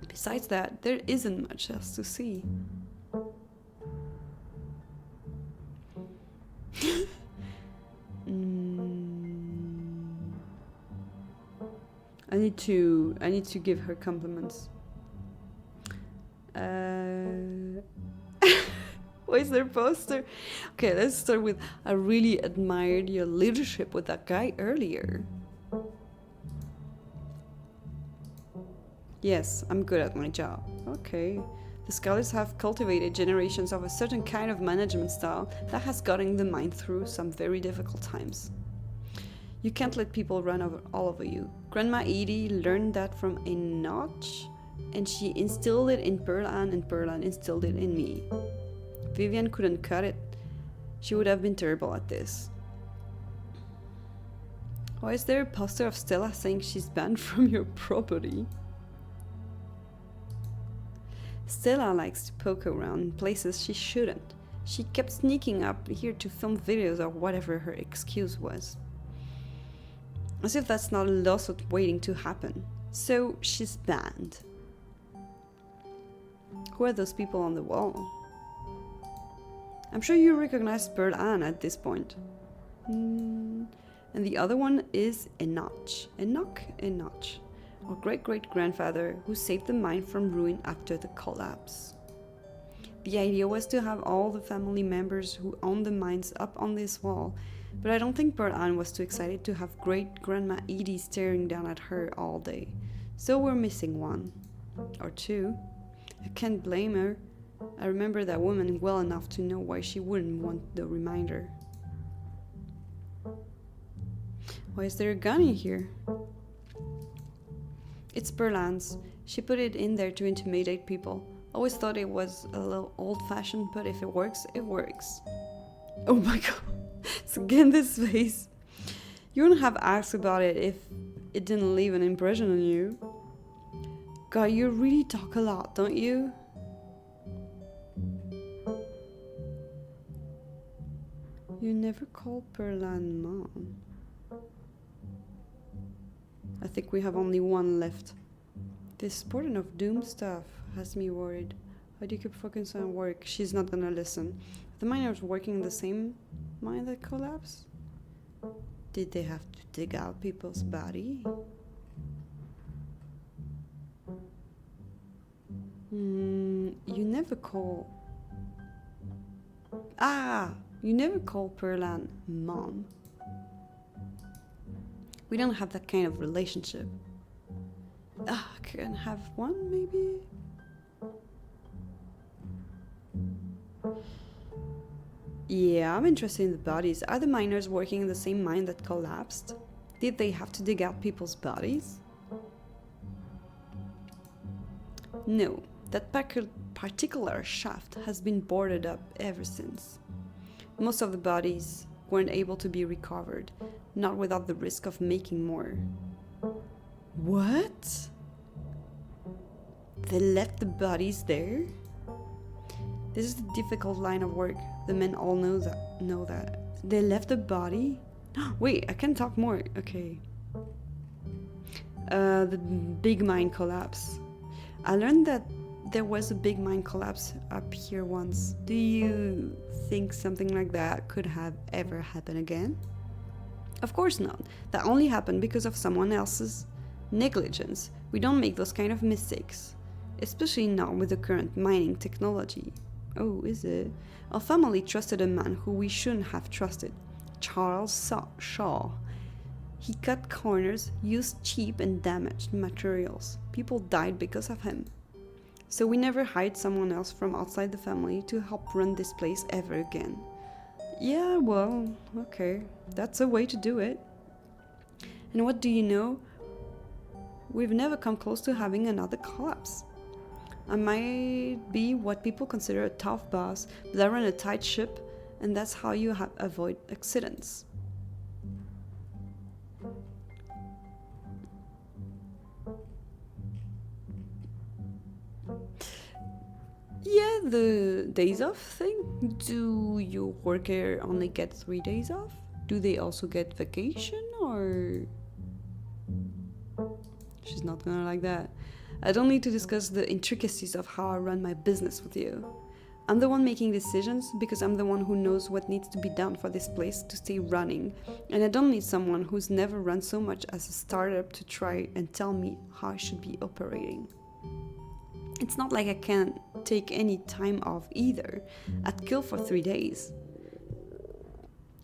Besides that, there isn't much else to see. I need to give her compliments. Why is there a poster? Okay, let's start with I really admired your leadership with that guy earlier. Yes, I'm good at my job. Okay. The Scarlets have cultivated generations of a certain kind of management style that has gotten the mine through some very difficult times. You can't let people run all over you. Grandma Edie learned that from a notch, and she instilled it in Pearl Ann, and Pearl Ann instilled it in me. Vivian couldn't cut it. She would have been terrible at this. Why is there a poster of Stella saying she's banned from your property? Stella likes to poke around in places she shouldn't. She kept sneaking up here to film videos or whatever her excuse was. As if that's not a lawsuit waiting to happen. So she's banned. Who are those people on the wall? I'm sure you recognize Pearl Ann at this point. And the other one is Enoch. Enoch. Our great-great-grandfather who saved the mine from ruin after the collapse. The idea was to have all the family members who owned the mines up on this wall, but I don't think Pearl Ann was too excited to have great-grandma Edie staring down at her all day. So we're missing one. Or two. I can't blame her. I remember that woman well enough to know why she wouldn't want the reminder. Why is there a gun in here? It's Pearl Ann's. She put it in there to intimidate people. Always thought it was a little old-fashioned, but if it works, it works. Oh my god. It's again this face. You wouldn't have asked about it if it didn't leave an impression on you. God, you really talk a lot, don't you? You never called Pearl Ann Mom. I think we have only one left. This Portent of Doom stuff has me worried. How do you keep focusing on work? She's not gonna listen. The miners working in the same mine that collapsed? Did they have to dig out people's body? You never call... you never call Pearl Ann Mom. We don't have that kind of relationship. I can have one, maybe? Yeah, I'm interested in the bodies. Are the miners working in the same mine that collapsed? Did they have to dig out people's bodies? No, that particular shaft has been boarded up ever since. Most of the bodies weren't able to be recovered, not without the risk of making more. What? They left the bodies there? This is a difficult line of work. The men all know that. They left the body? Wait, I can talk more. Okay. The big mine collapse. I learned that there was a big mine collapse up here once. Do you think something like that could have ever happened again? Of course not. That only happened because of someone else's negligence. We don't make those kind of mistakes. Especially not with the current mining technology. Oh, is it? Our family trusted a man who we shouldn't have trusted. Charles Shaw. He cut corners, used cheap and damaged materials. People died because of him. So we never hired someone else from outside the family to help run this place ever again. Yeah, well, okay. That's a way to do it. And what do you know? We've never come close to having another collapse. I might be what people consider a tough boss, but I run a tight ship, and that's how you avoid accidents. Yeah, the days off thing. Do your worker only get 3 days off? Do they also get vacation, or... She's not gonna like that. I don't need to discuss the intricacies of how I run my business with you. I'm the one making decisions because I'm the one who knows what needs to be done for this place to stay running, and I don't need someone who's never run so much as a startup to try and tell me how I should be operating. It's not like I can't take any time off either. I'd kill for 3 days.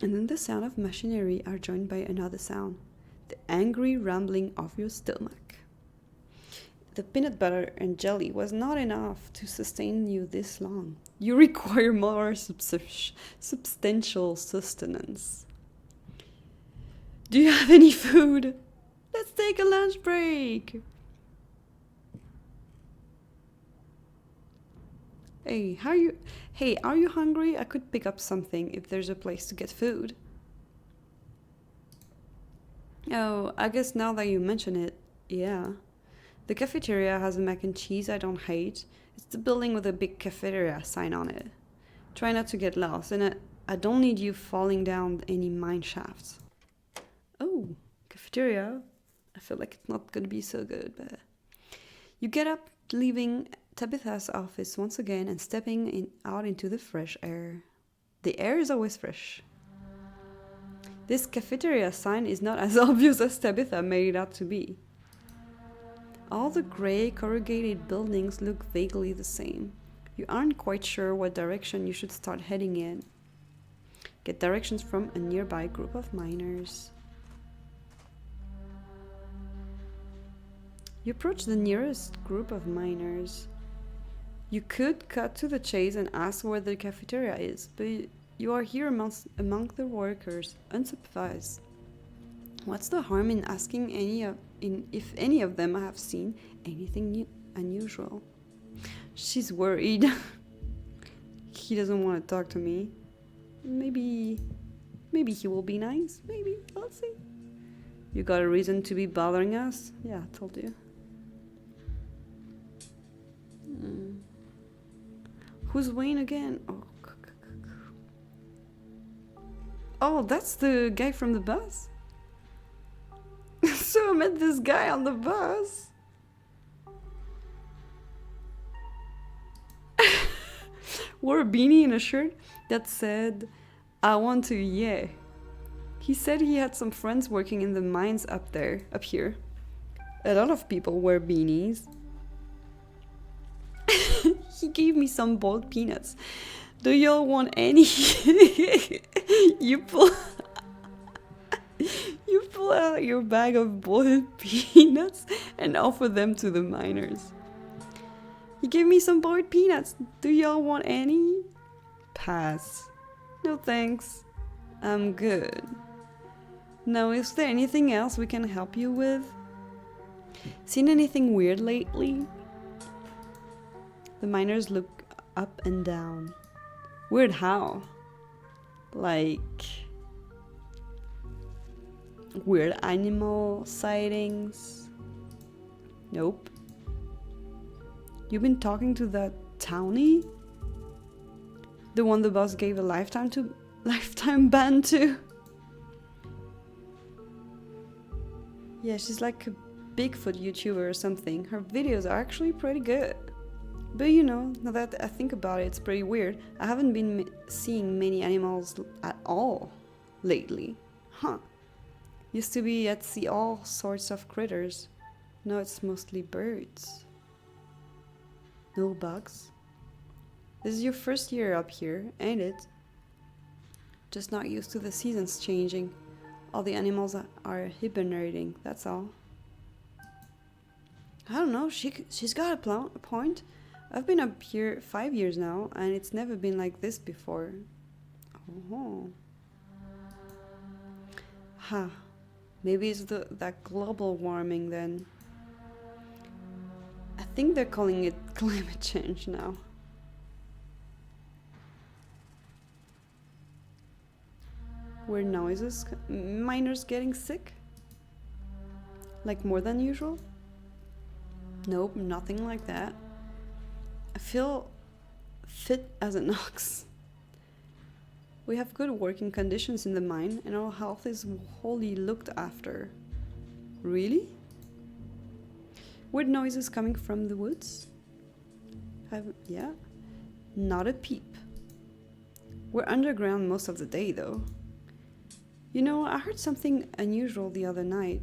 And then the sound of machinery are joined by another sound, the angry rumbling of your stomach. The peanut butter and jelly was not enough to sustain you this long. You require more substantial sustenance. Do you have any food? Let's take a lunch break. Hey, are you hungry? I could pick up something if there's a place to get food. Oh, I guess now that you mention it, yeah. The cafeteria has a mac and cheese I don't hate. It's the building with a big cafeteria sign on it. Try not to get lost, and I don't need you falling down any mine shafts. Oh, cafeteria. I feel like it's not gonna be so good, but... You get up, leaving Tabitha's office once again and stepping out into the fresh air. The air is always fresh. This cafeteria sign is not as obvious as Tabitha made it out to be. All the grey corrugated buildings look vaguely the same. You aren't quite sure what direction you should start heading in. Get directions from a nearby group of miners. You approach the nearest group of miners. You could cut to the chase and ask where the cafeteria is, but you are here among the workers, unsupervised. What's the harm in asking if any of them have seen anything unusual? She's worried. He doesn't want to talk to me. Maybe he will be nice. Maybe. I'll see. You got a reason to be bothering us? Yeah, I told you. Who's Wayne again? Oh, that's the guy from the bus? So I met this guy on the bus. Wore a beanie and a shirt that said, I want to, yeah. He said he had some friends working in the mines up here. A lot of people wear beanies. He gave me some boiled peanuts. Do y'all want any? You pull out your bag of boiled peanuts and offer them to the miners. He gave me some boiled peanuts. Do y'all want any? Pass. No thanks. I'm good. Now, is there anything else we can help you with? Seen anything weird lately? The miners look up and down. Weird how? Like weird animal sightings? Nope. You've been talking to that townie? The one the boss gave a lifetime ban to? Yeah, she's like a Bigfoot YouTuber or something. Her videos are actually pretty good. But you know, now that I think about it, it's pretty weird. I haven't been seeing many animals at all lately. Huh. Used to be I'd see all sorts of critters. Now it's mostly birds. No bugs. This is your first year up here, ain't it? Just not used to the seasons changing. All the animals are hibernating, that's all. I don't know, she's got a point. I've been up here 5 years now, and it's never been like this before. Oh. Ha. Maybe it's that global warming then. I think they're calling it climate change now. Weird noises? Miners getting sick? Like more than usual? Nope, nothing like that. I feel fit as an ox. We have good working conditions in the mine, and our health is wholly looked after. Really? Weird noises coming from the woods? Yeah? Not a peep. We're underground most of the day, though. You know, I heard something unusual the other night.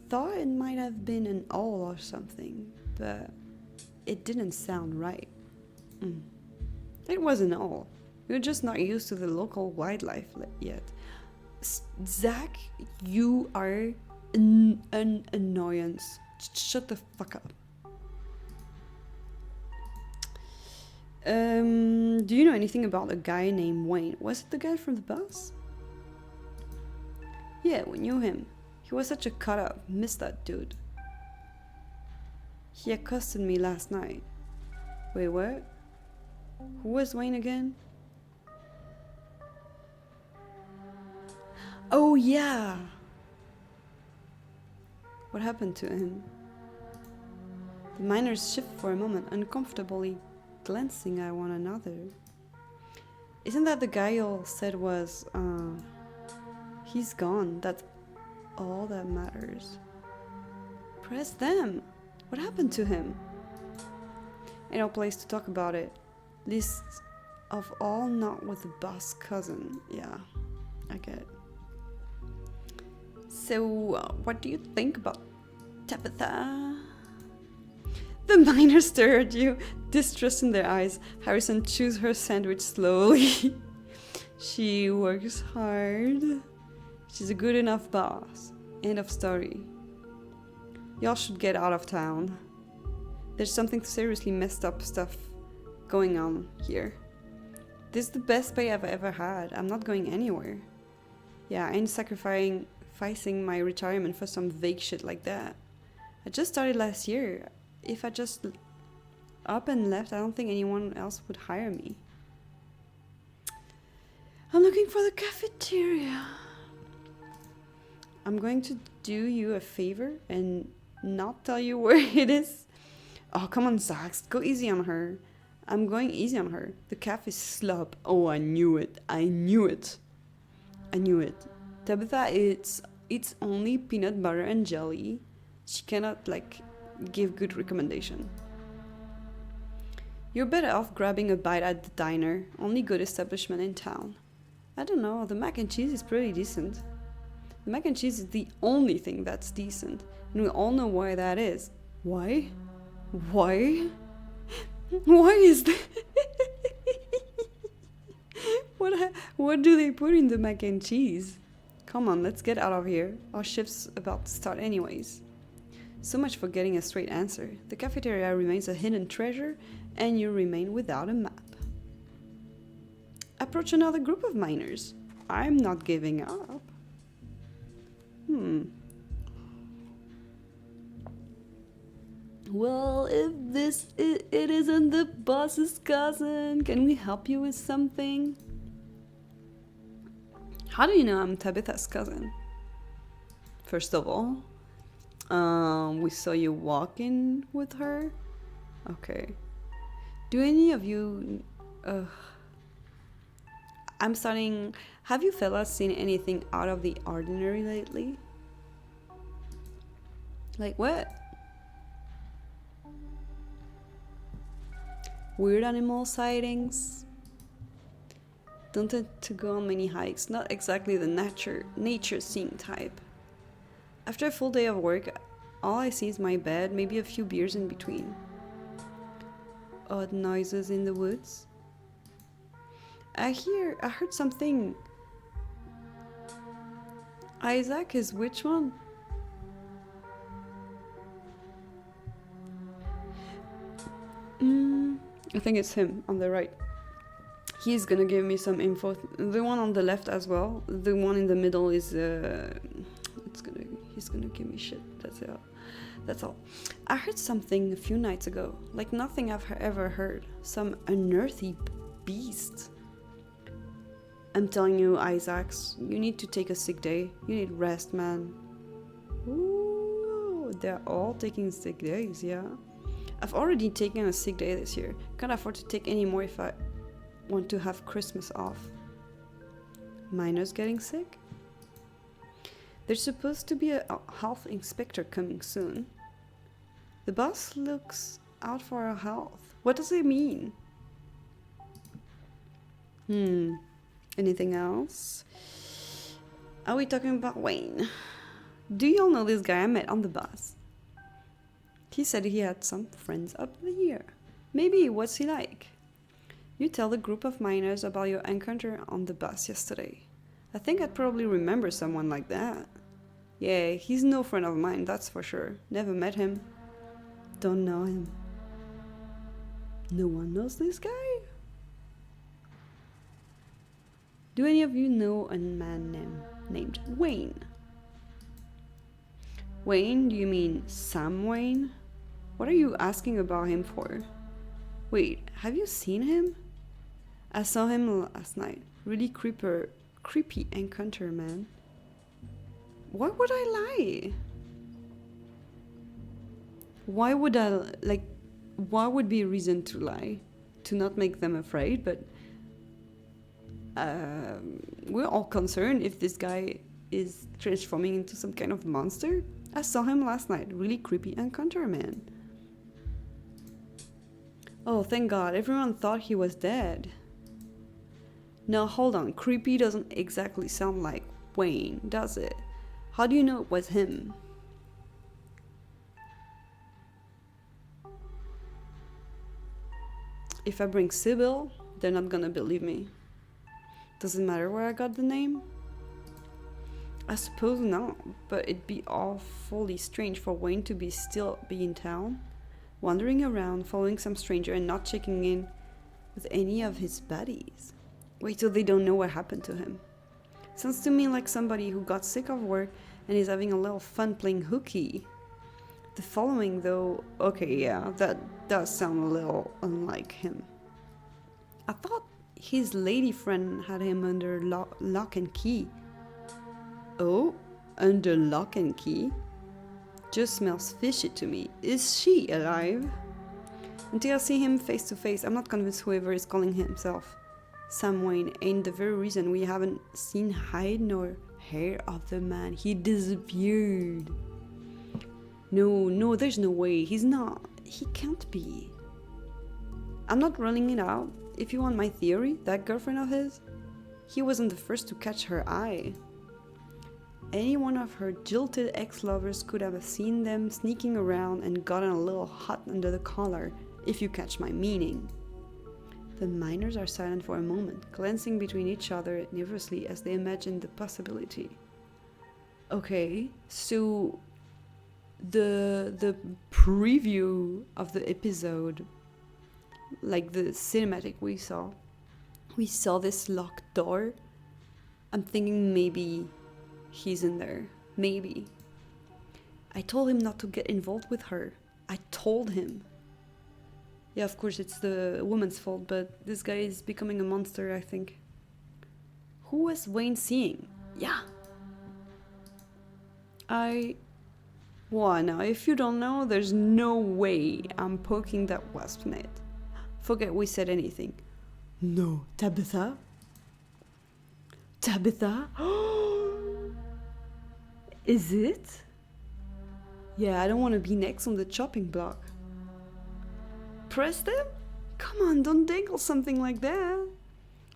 Thought it might have been an owl or something, but it didn't sound right. It was an owl. You're just not used to the local wildlife yet. Zach, you are an annoyance. Shut the fuck up. Do you know anything about a guy named Wayne? Was it the guy from the bus? Yeah, we knew him. He was such a cut-up. Missed that dude. He accosted me last night. Wait, what? Who was Wayne again? Oh, yeah! What happened to him? The miners shift for a moment, uncomfortably glancing at one another. Isn't that the guy y'all said was, he's gone. That's all that matters. Press them. What happened to him? Ain't no place to talk about it. Least of all, not with the boss cousin. Yeah, I get it. So, what do you think about Tabitha? The miners stare at you, distrust in their eyes. Harrison chews her sandwich slowly. She works hard. She's a good enough boss. End of story. Y'all should get out of town. There's something seriously messed up stuff going on here. This is the best pay I've ever had. I'm not going anywhere. Yeah, I ain't sacrificing my retirement for some vague shit like that. I just started last year. If I just up and left, I don't think anyone else would hire me. I'm looking for the cafeteria. I'm going to do you a favor and not tell you where it is. Oh, come on, Zax. Go easy on her. I'm going easy on her. The cafe's slop. Oh, I knew it. I knew it. I knew it. Tabitha eats only peanut butter and jelly. She cannot, give good recommendation. You're better off grabbing a bite at the diner. Only good establishment in town. I don't know. The mac and cheese is pretty decent. The mac and cheese is the only thing that's decent. And we all know why that is. Why? Why? Why is that? What do they put in the mac and cheese? Come on, let's get out of here. Our shift's about to start anyways. So much for getting a straight answer. The cafeteria remains a hidden treasure, and you remain without a map. I approach another group of miners. I'm not giving up. Well, if it isn't the boss's cousin, can we help you with something? How do you know I'm Tabitha's cousin? First of all, we saw you walking with her. Okay. Do any of you... I'm starting... Have you fellas seen anything out of the ordinary lately? Like what? Weird animal sightings? Don't tend to go on many hikes. Not exactly the nature seeing type. After a full day of work, all I see is my bed, maybe a few beers in between. Odd noises in the woods. I heard something. Isaac is which one? I think it's him on the right. He's gonna give me some info. The one on the left as well. The one in the middle is he's gonna give me shit. That's all. I heard something a few nights ago, like nothing I've ever heard. Some unearthly beast. I'm telling you, Isaacs, you need to take a sick day. You need rest, man. Ooh, they're all taking sick days, yeah. I've already taken a sick day this year. Can't afford to take any more if I want to have Christmas off. Miners getting sick? There's supposed to be a health inspector coming soon. The boss looks out for our health. What does it mean? Anything else? Are we talking about Wayne? Do y'all know this guy I met on the bus? He said he had some friends up here. Maybe, what's he like? You tell the group of miners about your encounter on the bus yesterday. I think I'd probably remember someone like that. Yeah, he's no friend of mine, that's for sure. Never met him. Don't know him. No one knows this guy? Do any of you know a man named Wayne? Wayne? Do you mean Sam Wayne? What are you asking about him for? Wait, have you seen him? I saw him last night. Really creepy encounter, man. Why would I lie? Why would be a reason to lie? To not make them afraid, but we're all concerned if this guy is transforming into some kind of monster. I saw him last night. Really creepy encounter, man. Oh, thank God. Everyone thought he was dead. Now, hold on. Creepy doesn't exactly sound like Wayne, does it? How do you know it was him? If I bring Sybil, they're not gonna believe me. Does it matter where I got the name? I suppose not, but it'd be awfully strange for Wayne to still be in town, wandering around, following some stranger and not checking in with any of his buddies. Wait till they don't know what happened to him. Sounds to me like somebody who got sick of work and is having a little fun playing hooky. The following, though, okay, yeah, that does sound a little unlike him. I thought his lady friend had him under lock and key. Oh, under lock and key? Just smells fishy to me. Is she alive? Until I see him face to face, I'm not convinced whoever is calling himself Sam Wayne ain't the very reason we haven't seen hide nor hair of the man. He disappeared. No, there's no way. He's not. He can't be. I'm not running it out. If you want my theory, that girlfriend of his, he wasn't the first to catch her eye. Any one of her jilted ex-lovers could have seen them sneaking around and gotten a little hot under the collar, if you catch my meaning. The miners are silent for a moment, glancing between each other nervously as they imagine the possibility. Okay, so the preview of the episode, like the cinematic we saw, we saw this locked door, I'm thinking maybe he's in there. Maybe. I told him not to get involved with her. I told him. Yeah, of course it's the woman's fault, but this guy is becoming a monster, I think. Who was Wayne seeing? Yeah. Well, now, if you don't know, there's no way I'm poking that wasp net. Forget we said anything. No, Tabitha? Tabitha? Is it? Yeah, I don't want to be next on the chopping block. Press them? Come on, don't dangle something like that.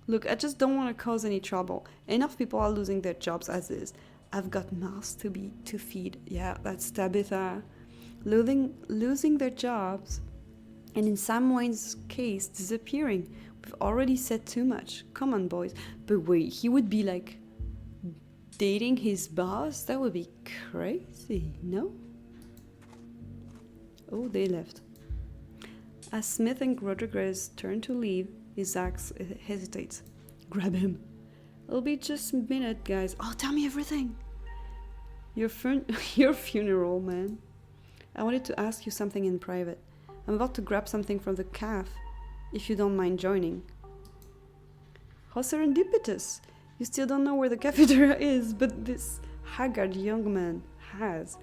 Look, I just don't want to cause any trouble. Enough people are losing their jobs as is. I've got mouths to feed. Yeah, that's Tabitha. Losing their jobs, and in Sam Wayne's case, disappearing. We've already said too much. Come on, boys. But wait, he would be like dating his boss? That would be crazy, no? Oh, they left. As Smith and Rodriguez turn to leave, Isaac hesitates. Grab him. It'll be just a minute, guys. Oh, tell me everything. Your funeral, man. I wanted to ask you something in private. I'm about to grab something from the caf, if you don't mind joining. How serendipitous. You still don't know where the cafeteria is, but this haggard young man has,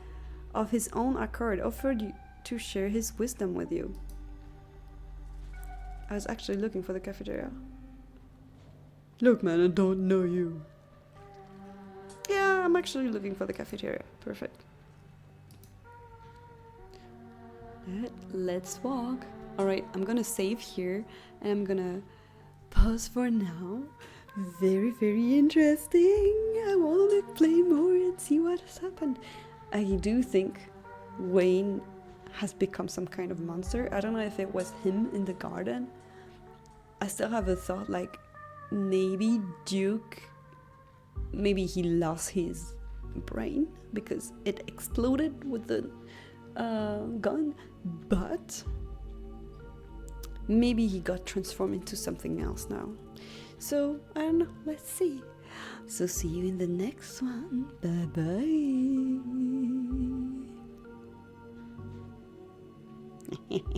of his own accord, offered you to share his wisdom with you. I was actually looking for the cafeteria. Look, man, I don't know you. Yeah, I'm actually looking for the cafeteria. Perfect. Let's walk. Alright, I'm gonna save here and I'm gonna pause for now. Very, very interesting. I wanna play more and see what has happened. I do think Wayne has become some kind of monster. I don't know if it was him in the garden. I still have a thought like maybe Duke, maybe he lost his brain because it exploded with the gun, but maybe he got transformed into something else now. So I don't know, let's see. So see you in the next one. Bye bye.